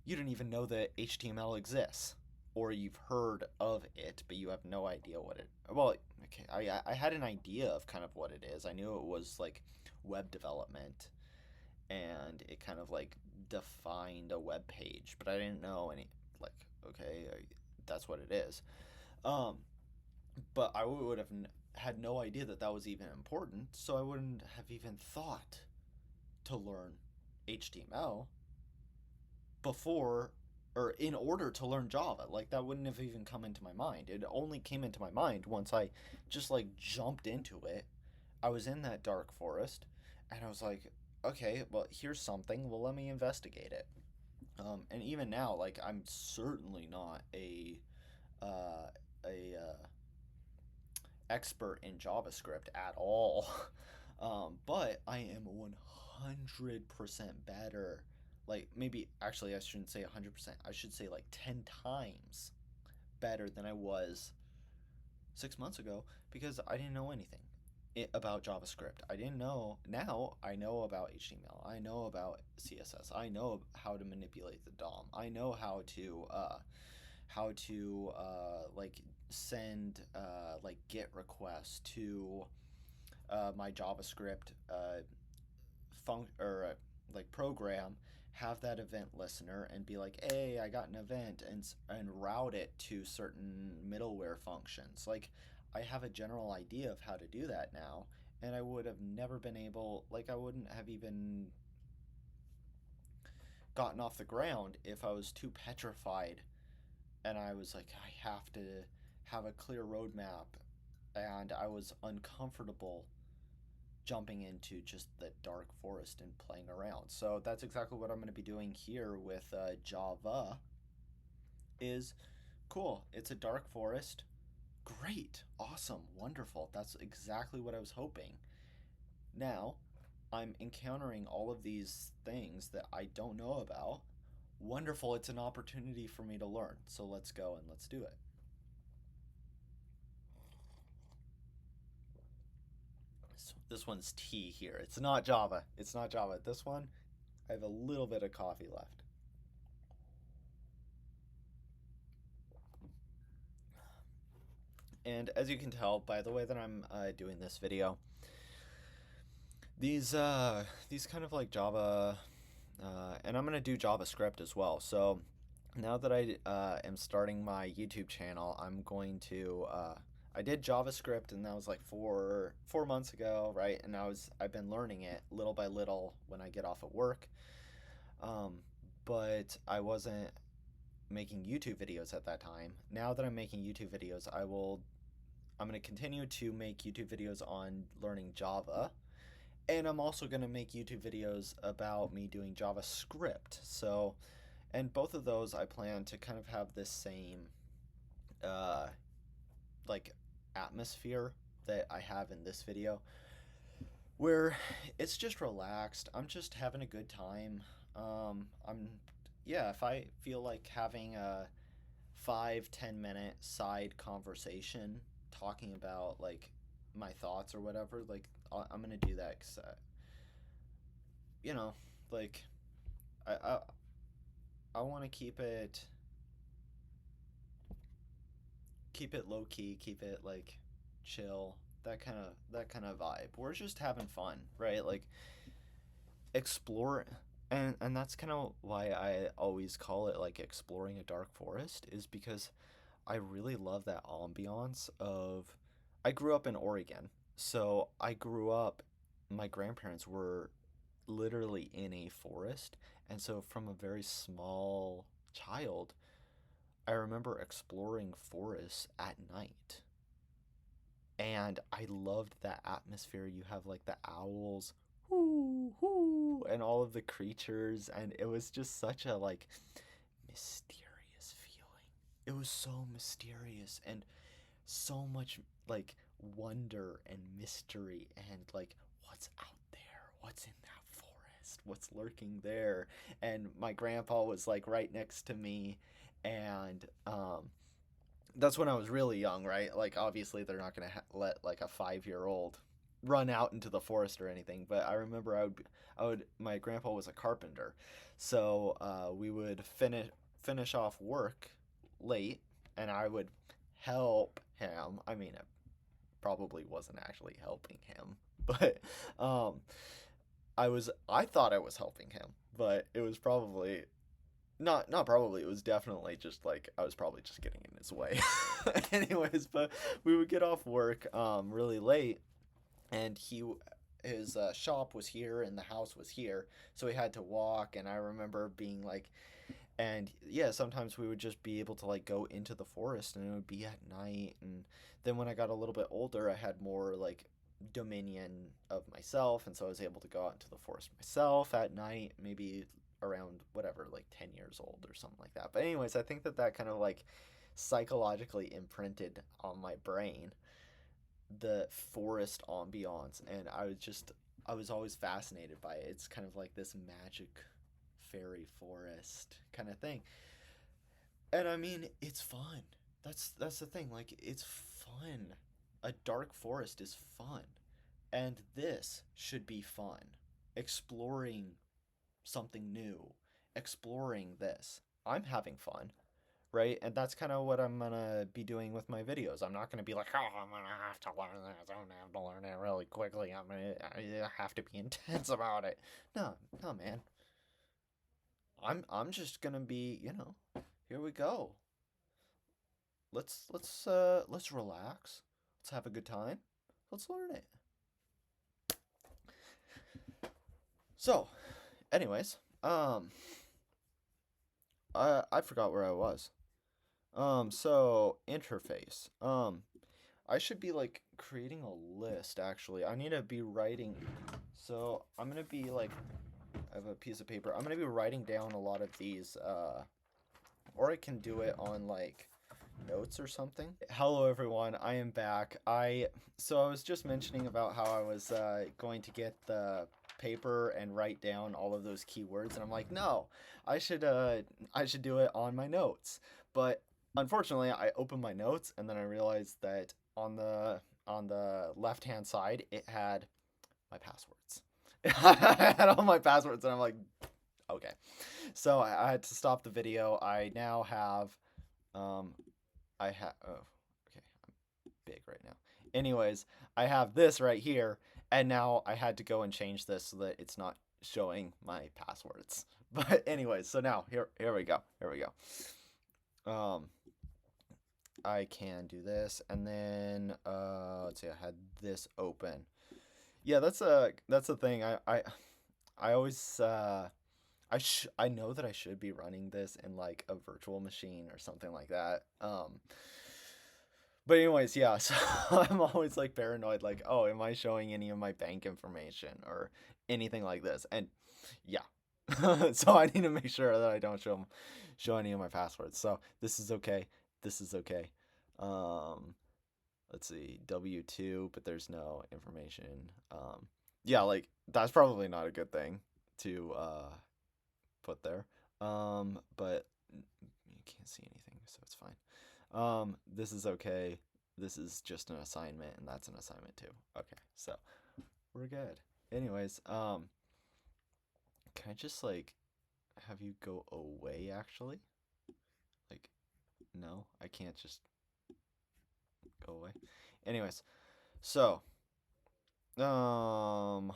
you don't even know that HTML exists, or you've heard of it, but you have no idea what it. Well, okay, I had an idea of kind of what it is. I knew it was like web development, and it kind of like defined a web page, but I didn't know any, like, okay, that's what it is. Um, but I would have had no idea that that was even important, so I wouldn't have even thought to learn HTML before, or in order to learn Java. Like that wouldn't have even come into my mind. It only came into my mind once I just like jumped into it. I was in that dark forest, and I was like, okay, well, here's something. Well, let me investigate it. And even now, like I'm certainly not a expert in JavaScript at all. But I am 100% better. Like, maybe, actually, I shouldn't say 100%. I should say like 10 times better than I was 6 months ago, because I didn't know anything about JavaScript. I didn't know. Now I know about HTML. I know about CSS. I know how to manipulate the DOM. I know how to like send like GET requests to my JavaScript like program, have that event listener and be like, hey, I got an event, and route it to certain middleware functions. Like I have a general idea of how to do that now, and I would have never been able, like I wouldn't have even gotten off the ground if I was too petrified, and I was like, I have to have a clear roadmap, and I was uncomfortable jumping into just the dark forest and playing around. So that's exactly what I'm going to be doing here with Java. Is cool. It's a dark forest. Great. Awesome. Wonderful. That's exactly what I was hoping. Now, I'm encountering all of these things that I don't know about. Wonderful. It's an opportunity for me to learn. So let's go and let's do it. So this one's tea here. It's not Java. It's not Java. This one, I have a little bit of coffee left. And as you can tell by the way that I'm doing this video, these kind of like Java, and I'm gonna do JavaScript as well. So now that I am starting my YouTube channel, I'm going to. I did JavaScript, and that was like four months ago, right? And I've been learning it little by little when I get off at work. Um, but I wasn't making YouTube videos at that time. Now that I'm making YouTube videos, I'm going to continue to make YouTube videos on learning Java, and I'm also going to make YouTube videos about me doing JavaScript. So, and both of those I plan to kind of have this same, uh, like atmosphere that I have in this video, where it's just relaxed. I'm just having a good time. I'm Yeah, if I feel like having a 5-10 minute side conversation talking about like my thoughts or whatever, like I'm gonna do that because you know, like I want to keep it low key, keep it like chill, that kind of vibe. We're just having fun, right? Like explore, and that's kind of why I always call it like exploring a dark forest, is because I really love that ambiance of I grew up in Oregon. So I grew up my grandparents were literally in a forest, and so from a very small child, I remember exploring forests at night. And I loved that atmosphere. You have like the owls, whoo, whoo, and all of the creatures, and it was just such a like mysterious feeling. It was so mysterious and so much like wonder and mystery and like what's out there, what's in that forest, what's lurking there. And my grandpa was like right next to me, and that's when I was really young, right? Like obviously they're not gonna let like a 5-year old run out into the forest or anything. But I remember my grandpa was a carpenter, so we would finish off work late, and I would help him. I mean, it probably wasn't actually helping him, but I thought I was helping him, but it was probably not probably, it was definitely just like I was probably just getting in his way. Anyways, but we would get off work really late, and his shop was here and the house was here, so we had to walk. And I remember being like, and yeah, sometimes we would just be able to like go into the forest, and it would be at night. And then when I got a little bit older, I had more like dominion of myself, and so I was able to go out into the forest myself at night, maybe around whatever, like 10 years old or something like that. But anyways, I think that that kind of like psychologically imprinted on my brain the forest ambiance, and I was always fascinated by it. It's kind of like this magic fairy forest kind of thing. And I mean, it's fun. That's the thing. Like it's fun. A dark forest is fun. And this should be fun. Exploring something new, exploring this. I'm having fun, right? And that's kind of what I'm gonna be doing with my videos. I'm not gonna be like, oh, I'm gonna have to learn this. I'm gonna have to learn it really quickly. I have to be intense about it. No, no, man. I'm just gonna be, here we go. Let's relax. Let's have a good time. Let's learn it. So, anyways, I forgot where I was. So interface. I should be like creating a list actually. I need to be writing. So I'm gonna be like, I have a piece of paper. I'm gonna be writing down a lot of these, or I can do it on like notes or something. Hello everyone, I am back. So I was just mentioning about how I was going to get the paper and write down all of those keywords, and I'm like, no, I should do it on my notes. But unfortunately, I opened my notes and then I realized that on the left hand side it had my passwords. I had all my passwords, and I'm like, okay. So I had to stop the video. I now have um oh, okay, I'm big right now. Anyways, I have this right here, and now I had to go and change this so that it's not showing my passwords. But anyways, so now here we go. Here we go. I can do this, and then let's see, I had this open. Yeah, that's a thing. I always I know that I should be running this in like a virtual machine or something like that. But anyways, yeah, so I'm always like paranoid, like, oh, am I showing any of my bank information or anything like this? And yeah, so I need to make sure that I don't show any of my passwords. So this is okay. This is okay. Um, let's see, W2, but there's no information. Yeah, like that's probably not a good thing to put there. But you can't see anything, so it's fine. This is okay. This is just an assignment, and that's an assignment too. Okay, so we're good. Anyways, can I just like have you go away actually? Like, no, I can't just go away. Anyways, so um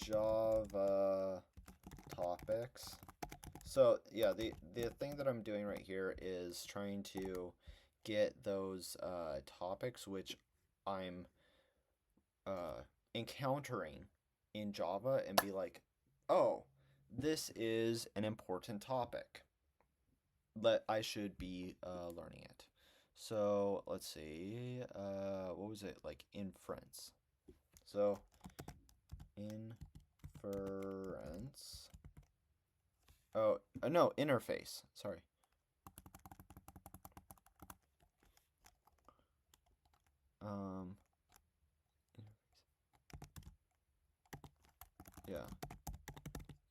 Java topics. So yeah, the thing that I'm doing right here is trying to get those topics which I'm encountering in Java and be like, oh, this is an important topic that I should be learning it. So let's see, what was it, like inference? So inference. Oh, no, interface. Sorry. Um, yeah,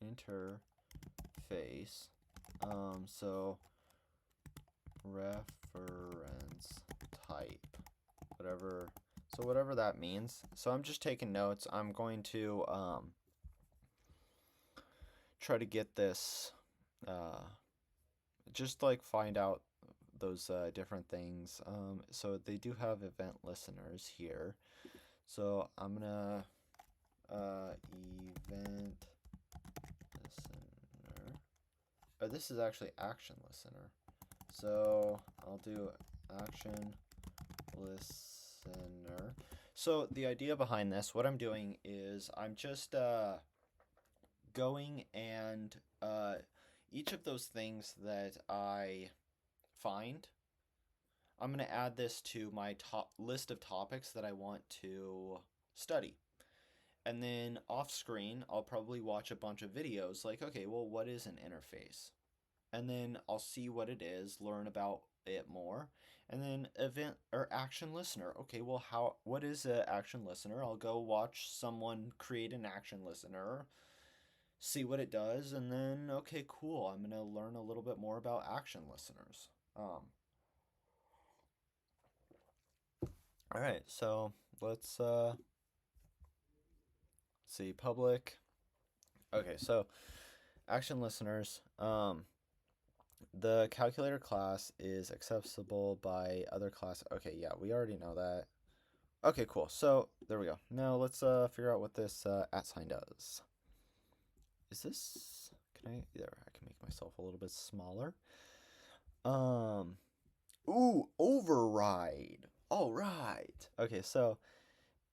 interface. So reference type, whatever. So whatever that means. So I'm just taking notes. I'm going to try to get this, just like find out those different things. So they do have event listeners here. So I'm gonna event listener. Oh, this is actually action listener. So I'll do action listener. So the idea behind this, what I'm doing is I'm just going and each of those things that I find, I'm going to add this to my top list of topics that I want to study. And then off screen, I'll probably watch a bunch of videos like, okay, well, what is an interface? And then I'll see what it is, learn about it more. And then event or action listener. Okay, well, what is an action listener? I'll go watch someone create an action listener, see what it does, and then okay, cool. I'm gonna learn a little bit more about action listeners. All right, so let's see public. Okay, so action listeners. The calculator class is accessible by other class. Okay, yeah, we already know that. Okay, cool. So there we go. Now let's figure out what this at sign does. Is this? Can I? There, I can make myself a little bit smaller. Um. Ooh, override. All right. Okay, so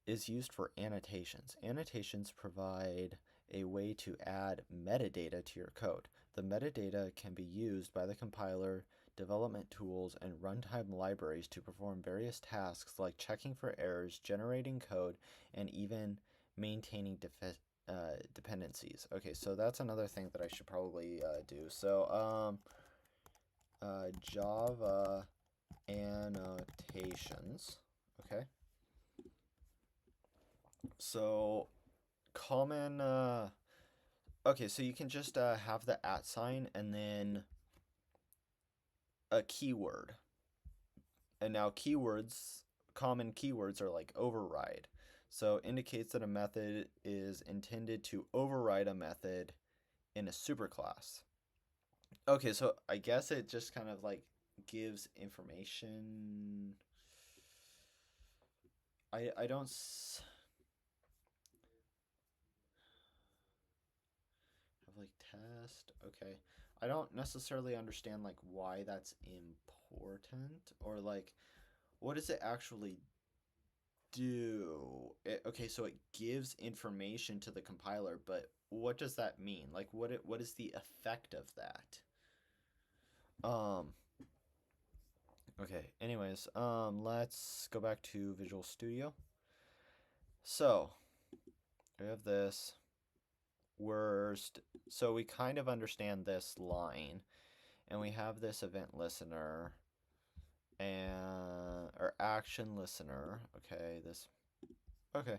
is used for annotations. Annotations provide a way to add metadata to your code. The metadata can be used by the compiler, development tools, and runtime libraries to perform various tasks like checking for errors, generating code, and even maintaining dependencies. Okay, so that's another thing that I should probably do. So, Java annotations. Okay. So common okay, so you can just have the at sign and then a keyword. And now keywords, common keywords are like override. So indicates that a method is intended to override a method in a superclass. Okay, so I guess it just kind of like gives information. I don't have like test. Okay. I don't necessarily understand like why that's important or like what does it actually do? Okay, so it gives information to the compiler, but what does that mean? Like what is the effect of that? Um okay, anyways, let's go back to Visual Studio. So, we have this worst. So we kind of understand this line and we have this event listener and or action listener. Okay, this. Okay.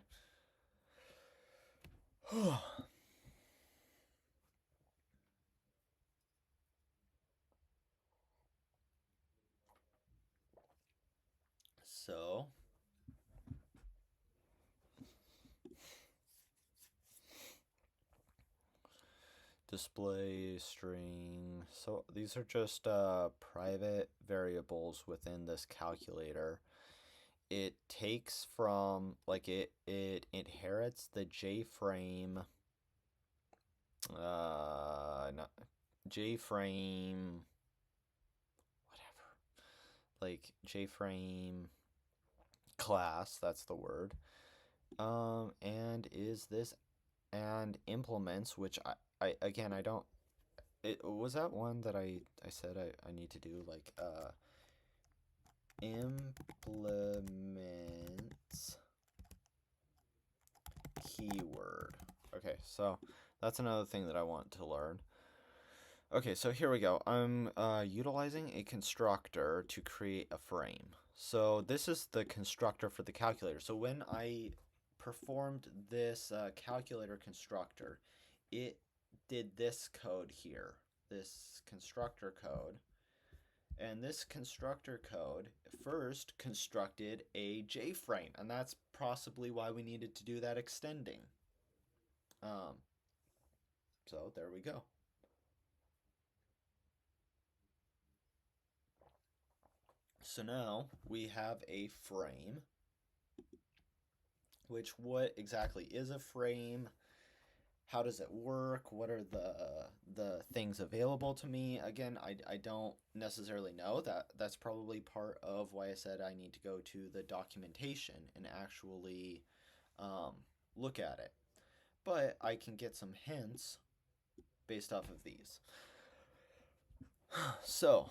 So, display string. So these are just private variables within this calculator. It takes from like it inherits the JFrame not JFrame whatever. Like JFrame class, that's the word. And is this and implements, which I again I don't it was that one that I said I need to do like implements keyword. Okay, so that's another thing that I want to learn. Okay, so here we go. I'm utilizing a constructor to create a frame. So this is the constructor for the calculator. So when I performed this calculator constructor, it did this code here, this constructor code. And this constructor code first constructed a JFrame, and that's possibly why we needed to do that extending. Um, so there we go. So now we have a frame, which what exactly is a frame? How does it work? What are the things available to me? Again, I don't necessarily know. That's probably part of why I said I need to go to the documentation and actually look at it. But I can get some hints based off of these. So,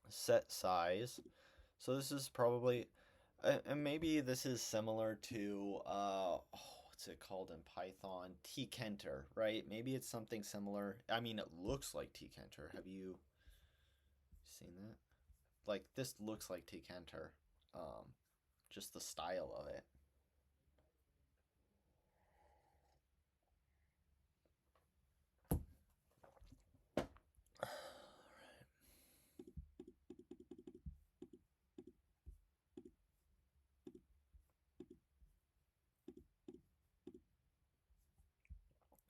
set size. So this is probably, and maybe this is similar to, what's it called in Python? tkinter, right? Maybe it's something similar. I mean, it looks like tkinter. Have you seen that? Like, this looks like tkinter. Um, just the style of it.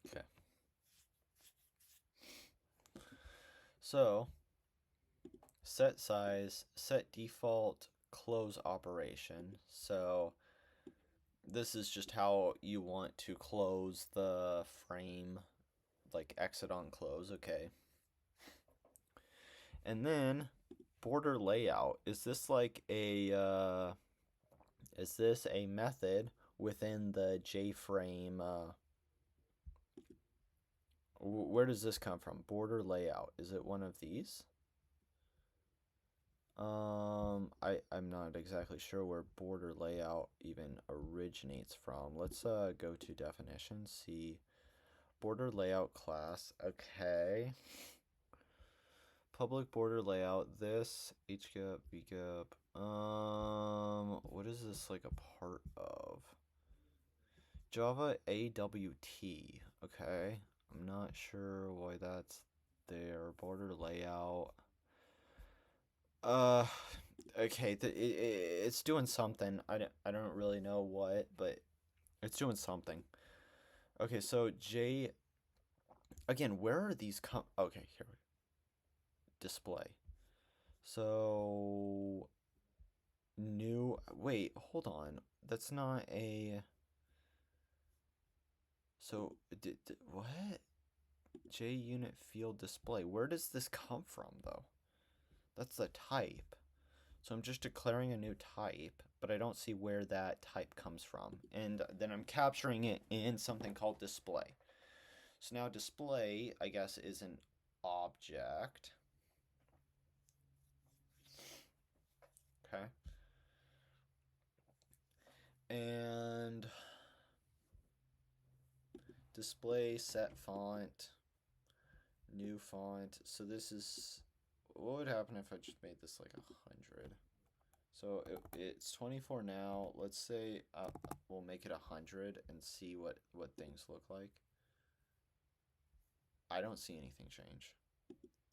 Okay. So, set size, set default, close operation. So, this is just how you want to close the frame, like exit on close, okay. And then border layout, is this like a is this a method within the JFrame where does this come from? Border layout, is it one of these? I'm not exactly sure where border layout even originates from. Let's go to definition, see border layout class. Okay. Public border layout, this HGAP, VGAP. What is this like a part of? Java AWT. Okay. I'm not sure why that's there. Border layout. Uh, okay. It's doing something. I don't really know what, but it's doing something. Okay, so J. Again, where are these Okay, here we go. Display. So new. Wait, hold on. That's not a. So what? JUnit field display. Where does this come from though? That's the type. So I'm just declaring a new type, but I don't see where that type comes from. And then I'm capturing it in something called display. So now display, I guess, is an object. Okay. And display set font, new font. So this is what would happen if I just made this like 100? So it's 24 now. Let's say we'll make it 100 and see what things look like. I don't see anything change.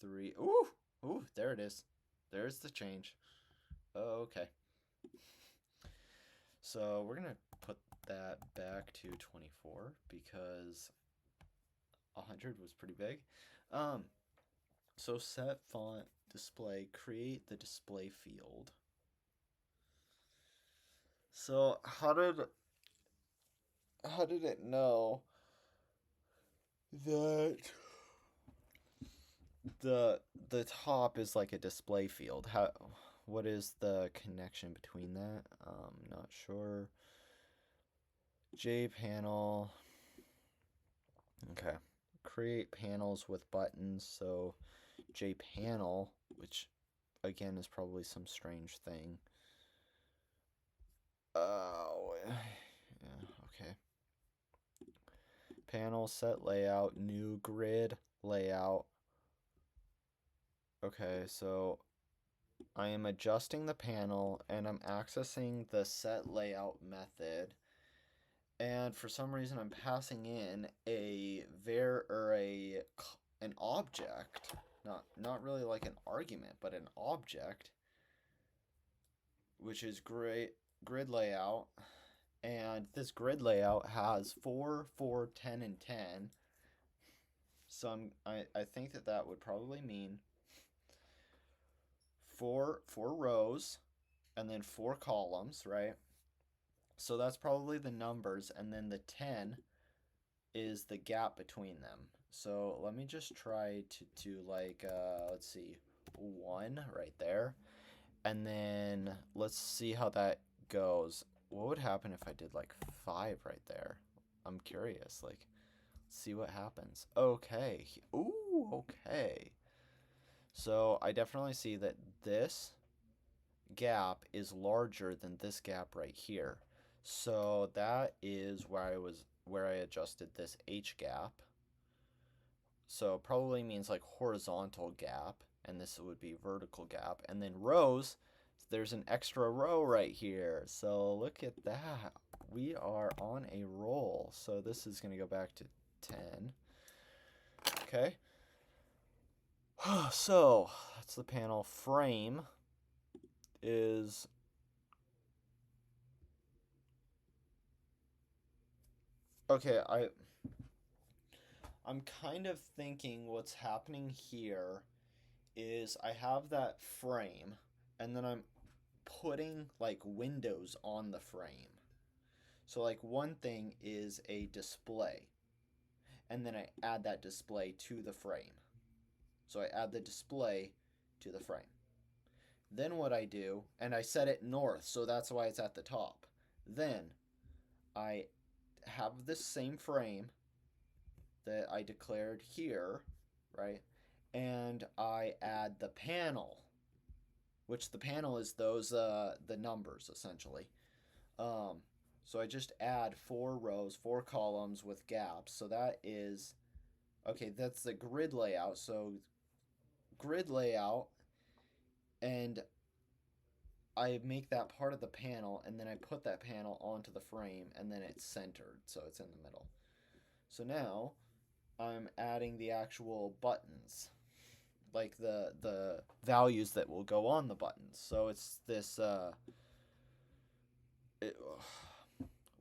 3. Ooh, ooh, there it is. There's the change. Oh, okay. So we're gonna put that back to 24 because 100 was pretty big. So set font display, create the display field. So how did it know that the top is like a display field? What is the connection between that? Not sure. JPanel. Okay. Create panels with buttons. So JPanel, which again is probably some strange thing. Oh, yeah, okay. Panel set layout, new grid layout. Okay, so I am adjusting the panel and I'm accessing the set layout method. And for some reason I'm passing in an object, not really like an argument, but an object, which is grid layout. And this grid layout has 4, 4, 10, and 10. So I think that would probably mean four rows and then 4 columns, right? So that's probably the numbers, and then the 10 is the gap between them. So let me just try to do like, let's see, 1 right there. And then let's see how that goes. What would happen if I did like 5 right there? I'm curious, like, see what happens. Okay. Ooh, okay. So I definitely see that this gap is larger than this gap right here. So that is where I adjusted this H gap. So probably means like horizontal gap, and this would be vertical gap. And then rows, there's an extra row right here. So look at that. We are on a roll. So this is going to go back to 10. Okay. So that's the panel. Frame is okay. I'm kind of thinking what's happening here is I have that frame and then I'm putting like windows on the frame. So like one thing is a display and then I add that display to the frame. So I add the display to the frame. Then what I do, and I set it north, so that's why it's at the top. Then I have this same frame that I declared here, right? And I add the panel, which the panel is those the numbers essentially. So I just add 4 rows, 4 columns with gaps. So that is okay. That's the grid layout. So grid layout, and I make that part of the panel, and then I put that panel onto the frame, and then it's centered, so it's in the middle. So now I'm adding the actual buttons, like the values that will go on the buttons. So it's this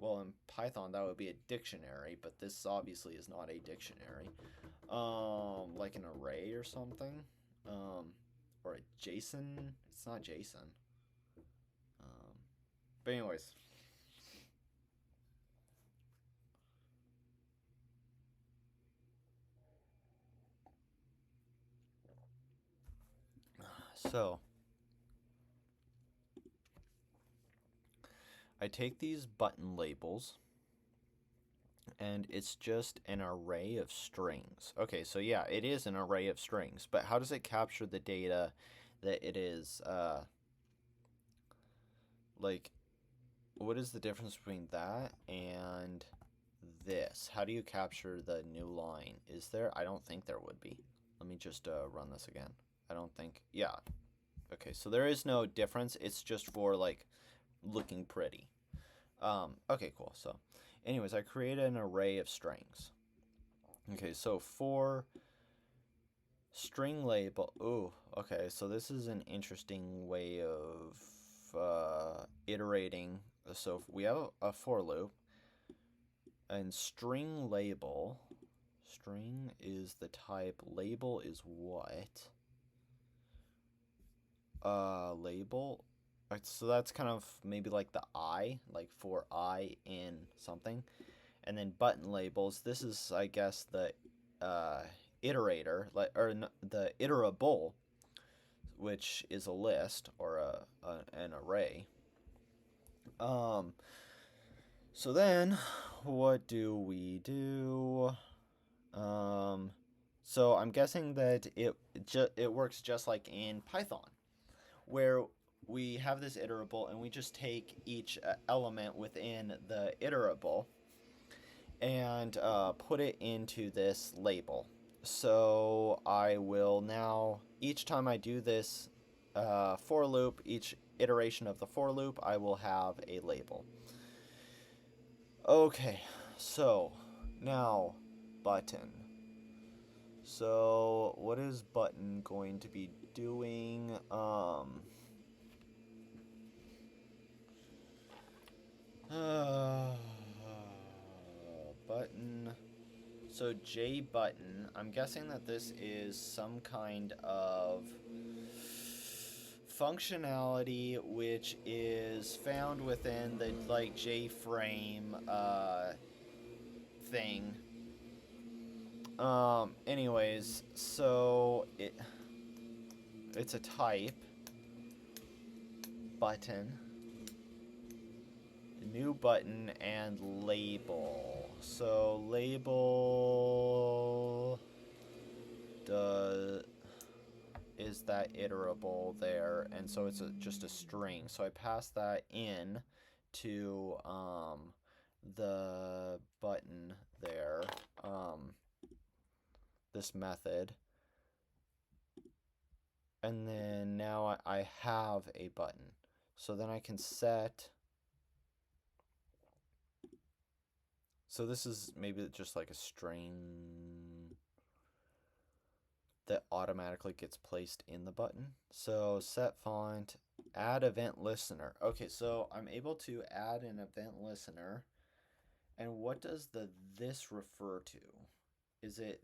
well, in Python that would be a dictionary, but this obviously is not a dictionary. Like an array or something, or a JSON. It's not JSON. But anyways, so I take these button labels and it's just an array of strings. Okay, so yeah, it is an array of strings, but how does it capture the data that it is, like, what is the difference between that and this? How do you capture the new line? Is there? I don't think there would be. Let me just run this again. I don't think. Yeah. Okay, so there is no difference. It's just for like looking pretty. Okay, cool. So, anyways, I created an array of strings. Okay, so for string label. Ooh, okay, so this is an interesting way of iterating. So we have a for loop, and string label. String is the type. Label is what? Label. So that's kind of maybe like the I, like for I in something. And then button labels. This is, I guess, the iterator, like the iterable, which is a list or an array. So then, what do we do? So I'm guessing that it works just like in Python, where we have this iterable and we just take each element within the iterable and put it into this label. So I will now, each time I do this for loop, each iteration of the for loop, I will have a label. Okay, so now button. So what is button going to be doing? Button. So J button, I'm guessing that this is some kind of functionality which is found within the like JFrame thing. Anyways, so it's a type button, new button, and label. So label is that iterable there, and so it's just a string. So I pass that in to the button there, this method, and then now I have a button. So then I can set. So this is maybe just like a string that automatically gets placed in the button. So set font, add event listener. Okay, so I'm able to add an event listener. And what does this refer to? Is it,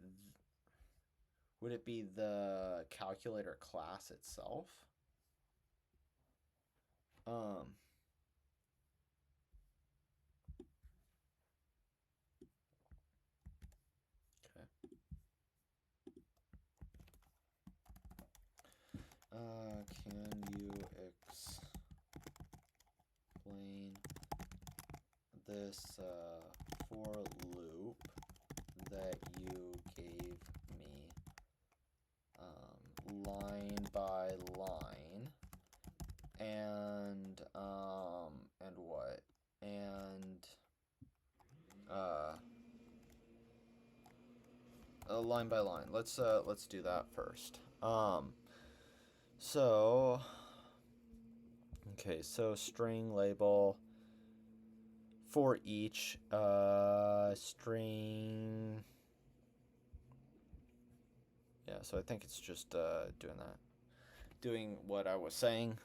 would it be the calculator class itself? Um, okay. Can you explain this for loop that you gave me line by line and what? And line by line. Let's do that first. So okay, so string label for each string. Yeah, so I think it's just doing that. Doing what I was saying.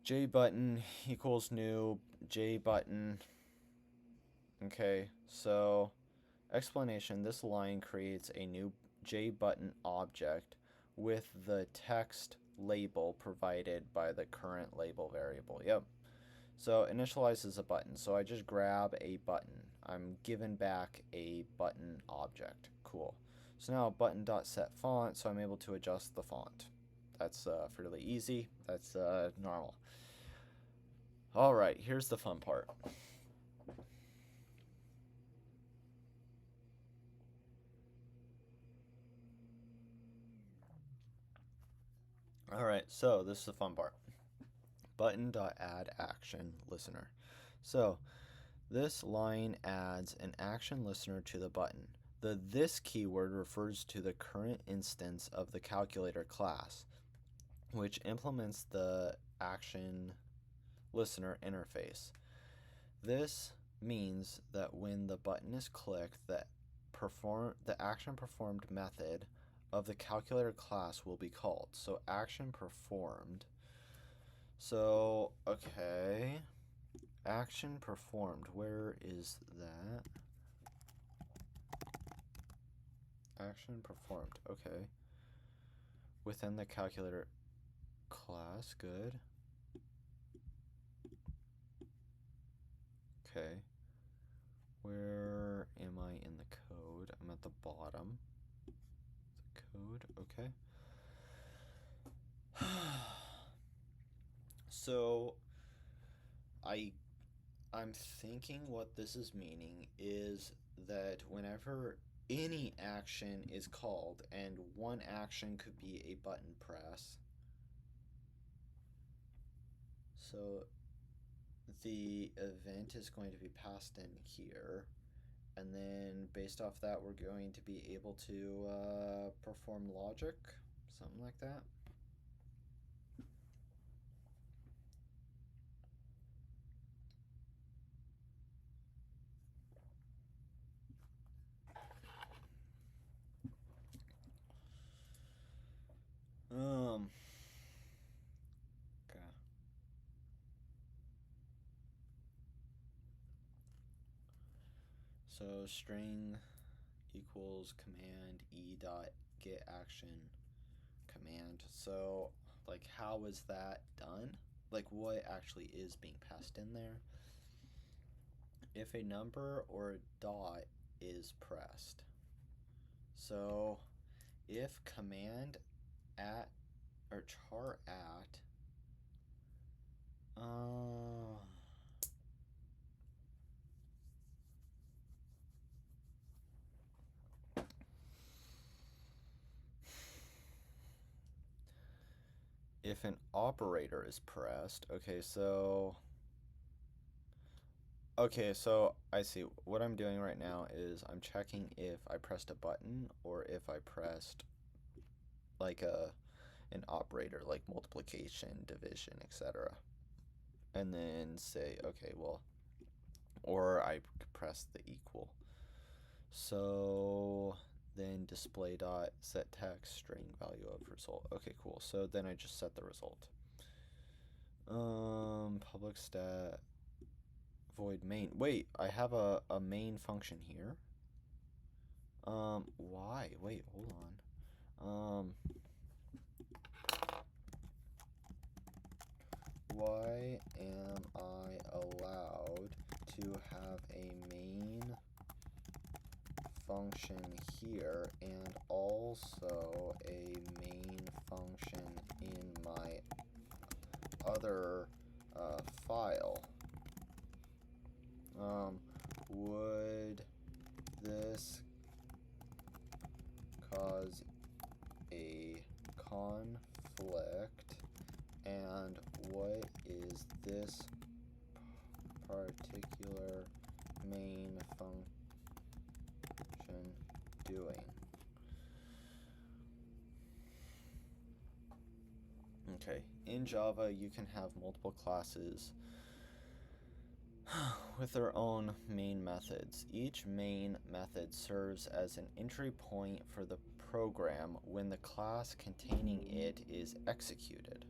J button equals new J button. Okay, so explanation, this line creates a new J button object with the text label provided by the current label variable. Yep. So initializes a button. So I just grab a button. I'm given back a button object. Cool. So now button.setFont, so I'm able to adjust the font. That's fairly easy. That's normal. All right, here's the fun part. All right, so this is the fun part. Button.addAction listener. So this line adds an action listener to the button. The this keyword refers to the current instance of the calculator class, which implements the action listener interface. This means that when the button is clicked, the action performed method of the calculator class will be called. So action performed. So, okay. Action performed. Where is that? Action performed. Okay. Within the calculator class. Good. Okay. Where am I in the code? I'm at the bottom. The code. Okay. So I'm thinking what this is meaning is that whenever any action is called, and one action could be a button press, so the event is going to be passed in here, and then based off that we're going to be able to perform logic, something like that. Okay. So string equals command e dot get action command. So like how is that done? Like what actually is being passed in there? If a number or a dot is pressed. So if command at or char at if an operator is pressed, okay, so I see. What I'm doing right now is I'm checking if I pressed a button or if I pressed like an operator like multiplication, division, etc. And then say, okay, well, or I press the equal. So then display dot set text string value of result. Okay, cool. So then I just set the result. Public stat void main. Wait, I have a main function here. Why? Wait, hold on. Why am I allowed to have a main function here and also a main function in my other file? Would this cause a conflict? And what is this particular main function doing? Okay, in Java you can have multiple classes with their own main methods. Each main method serves as an entry point for the program when the class containing it is executed.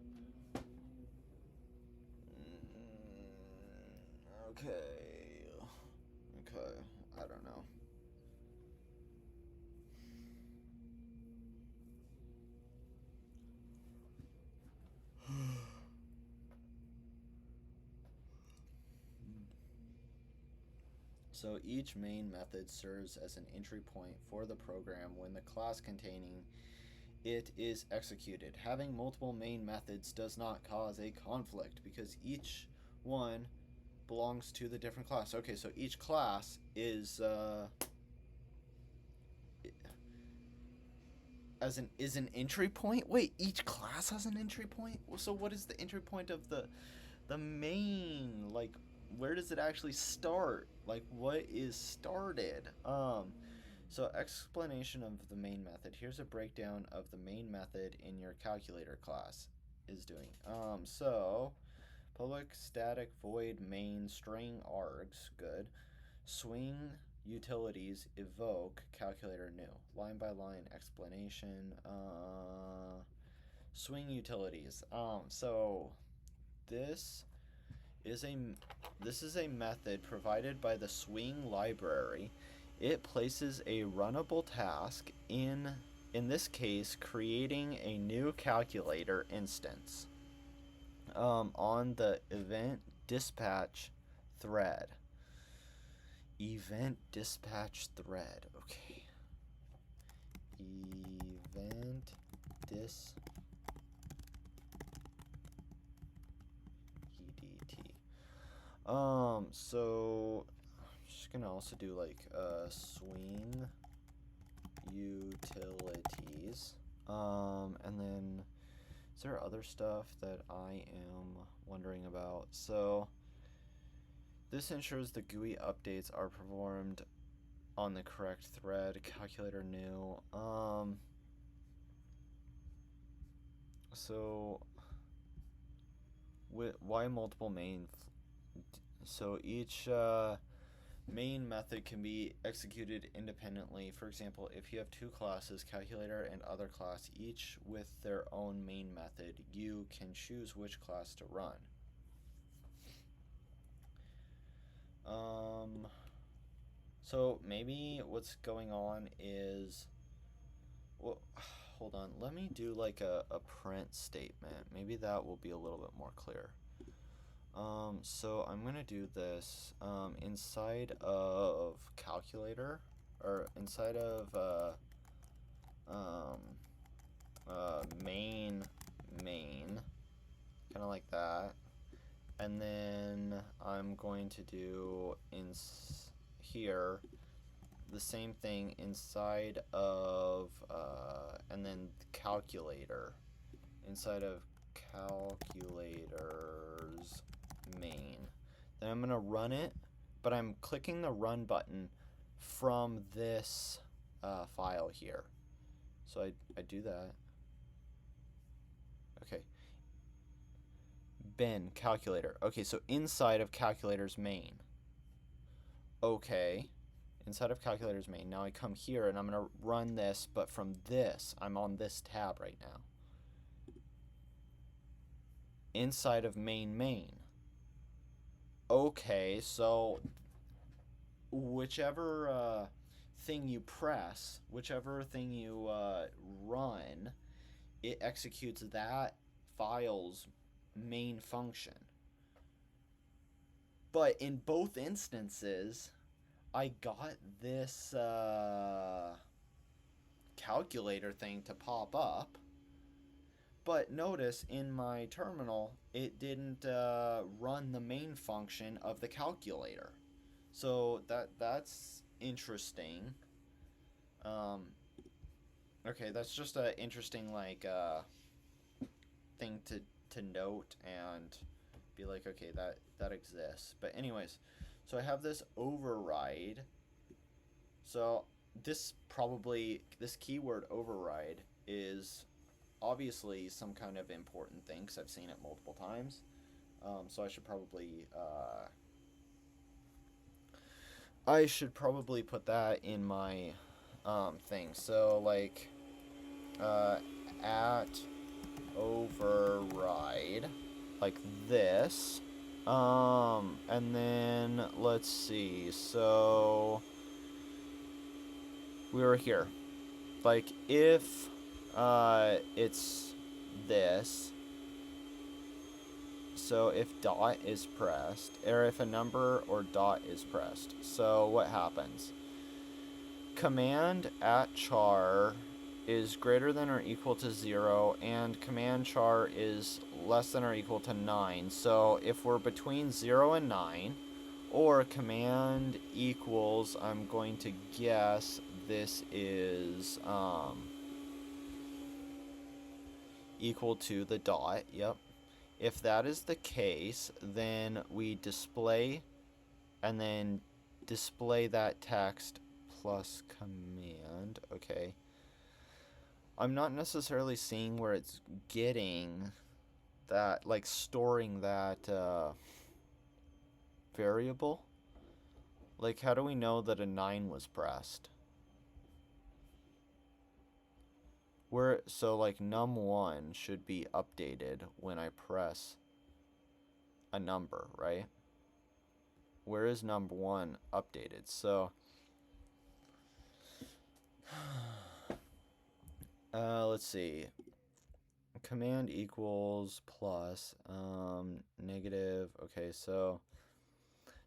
Okay, I don't know. So each main method serves as an entry point for the program when the class containing it is executed. Having multiple main methods does not cause a conflict because each one belongs to the different class. Okay, so each class is an entry point. Wait, each class has an entry point. So what is the entry point of the main? Like, where does it actually start? Like, what is started? So explanation of the main method. Here's a breakdown of the main method in your calculator class is doing. So public static void main string args, good. Swing utilities evoke calculator new. Line by line explanation. Swing utilities. So this is a method provided by the Swing library. It places a runnable task in this case creating a new calculator instance on the event dispatch thread. Event dispatch thread. Okay. Event dispatch so I'm just gonna also do like swing utilities. And then is there other stuff that I am wondering about? So this ensures the GUI updates are performed on the correct thread. Calculator new. So why multiple main? So each main method can be executed independently. For example, if you have two classes, calculator and other class, each with their own main method, you can choose which class to run. So maybe what's going on is, well, hold on, let me do like a print statement. Maybe that will be a little bit more clear. So I'm gonna do this inside of calculator, or inside of main, kind of like that, and then I'm going to do here the same thing inside of and then calculator, inside of calculators main. Then I'm gonna run it, but I'm clicking the run button from this file here. So I do that. Okay. Bin calculator. Okay, so inside of calculator's main. Okay. Inside of calculator's main. Now I come here and I'm gonna run this, but from this, I'm on this tab right now. Inside of main. Okay, so whichever thing you press, whichever thing you run, it executes that file's main function. But in both instances, I got this calculator thing to pop up. But notice in my terminal, it didn't run the main function of the calculator. So that's interesting. Okay, that's just an interesting like thing to note and be like, okay, that exists. But anyways, so I have this override. So this keyword override is obviously some kind of important thing because I've seen it multiple times. So I should probably put that in my thing. So like at override like this. And then let's see. So we were here. Like if it's this. So if dot is pressed, or if a number or dot is pressed, so what happens? Command at char is greater than or equal to 0, and command char is less than or equal to 9. So if we're between 0 and 9, or command equals, I'm going to guess this is equal to the dot, yep. If that is the case, then we display and then display that text plus command. Okay. I'm not necessarily seeing where it's getting that, like storing that variable. Like, how do we know that a 9 was pressed? So like num1 should be updated when I press a number, right? Where is num1 updated? So let's see. Command equals plus negative. Okay, so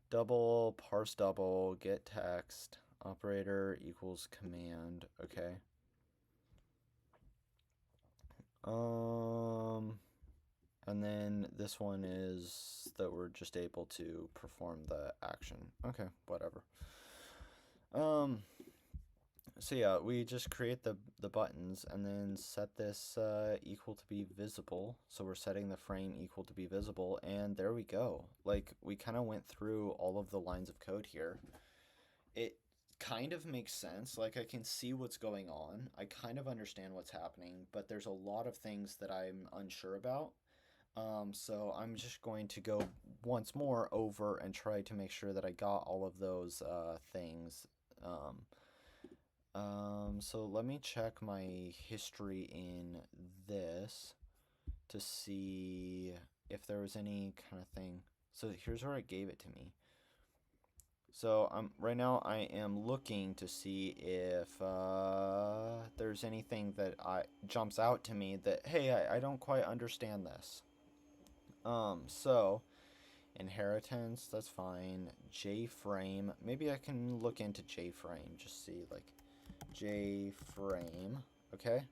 double, parse double, get text, operator equals command. Okay. And then this one is that we're just able to perform the action. Okay, whatever. So yeah, we just create the buttons and then set this equal to be visible. So we're setting the frame equal to be visible, and there we go. Like, we kind of went through all of the lines of code here. It kind of makes sense. Like, I can see what's going on. I kind of understand what's happening, but there's a lot of things that I'm unsure about. So I'm just going to go once more over and try to make sure that I got all of those things. So let me check my history in this to see if there was any kind of thing. So here's where it gave it to me. So right now I am looking to see if there's anything that jumps out to me that, hey, I don't quite understand this. So inheritance, that's fine. JFrame, maybe I can look into JFrame, just see like JFrame. Okay.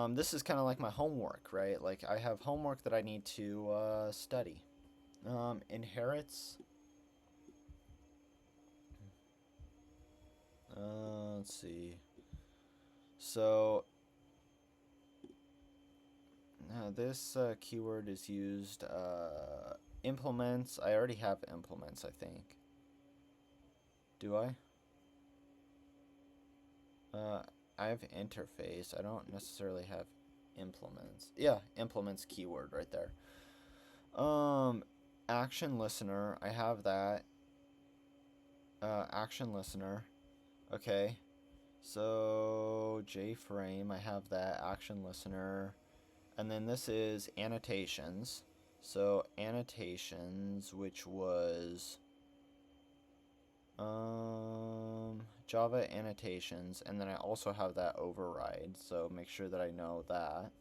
This is kind of like my homework, right? Like, I have homework that I need to study. Inherits. Let's see. So this keyword is used. Implements. I already have implements, I think. Do I? I have interface. I don't necessarily have implements. Yeah, implements keyword right there. Action listener. I have that. Action listener. Okay. So JFrame. I have that. Action listener. And then this is annotations. So annotations, which was Java annotations, and then I also have that override, so make sure that I know that.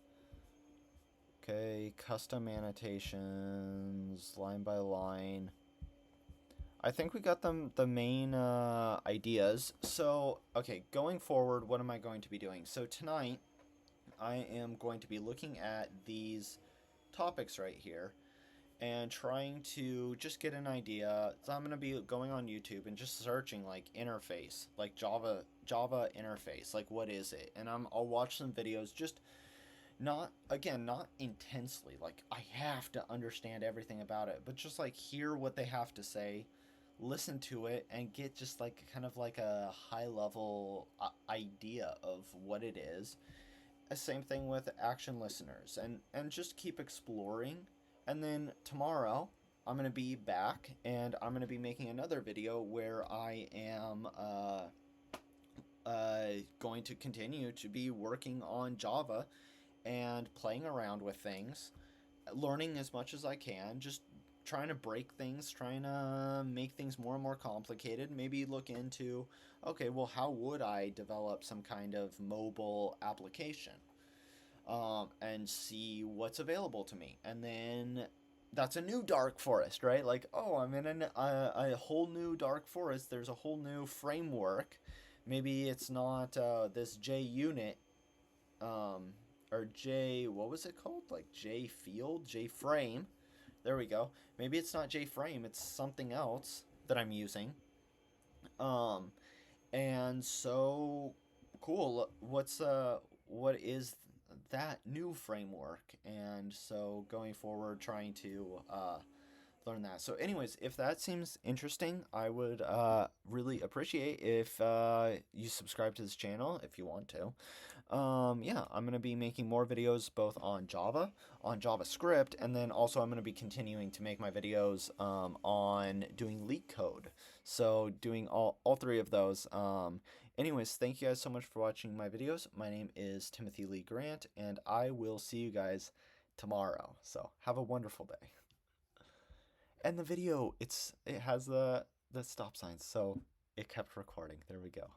Okay, custom annotations, line by line. I think we got the main ideas. So, okay, going forward, what am I going to be doing? So tonight, I am going to be looking at these topics right here and trying to just get an idea. So I'm going to be going on YouTube and just searching like interface, like Java interface, like what is it? And I'll watch some videos, just not intensely, like I have to understand everything about it, but just like hear what they have to say, listen to it, and get just like kind of like a high level idea of what it is. Same thing with action listeners, and just keep exploring. And then tomorrow I'm going to be back and I'm going to be making another video where I am going to continue to be working on Java and playing around with things, learning as much as I can, just trying to break things, trying to make things more and more complicated. Maybe look into, okay, well, how would I develop some kind of mobile application? And see what's available to me. And then that's a new dark forest, right? Like, oh, I'm in a whole new dark forest. There's a whole new framework. Maybe it's not this JUnit or J, what was it called? Like JField, JFrame. There we go. Maybe it's not JFrame, it's something else that I'm using. Um, and so cool. What is that new framework? And so going forward, trying to learn that. So, anyways, if that seems interesting, I would really appreciate if you subscribe to this channel if you want to. Yeah, I'm going to be making more videos both on Java, on JavaScript, and then also I'm going to be continuing to make my videos on doing LeetCode. So doing all three of those. Anyways, thank you guys so much for watching my videos. My name is Timothy Lee Grant, and I will see you guys tomorrow. So have a wonderful day. And the video, it has the stop signs, so it kept recording. There we go.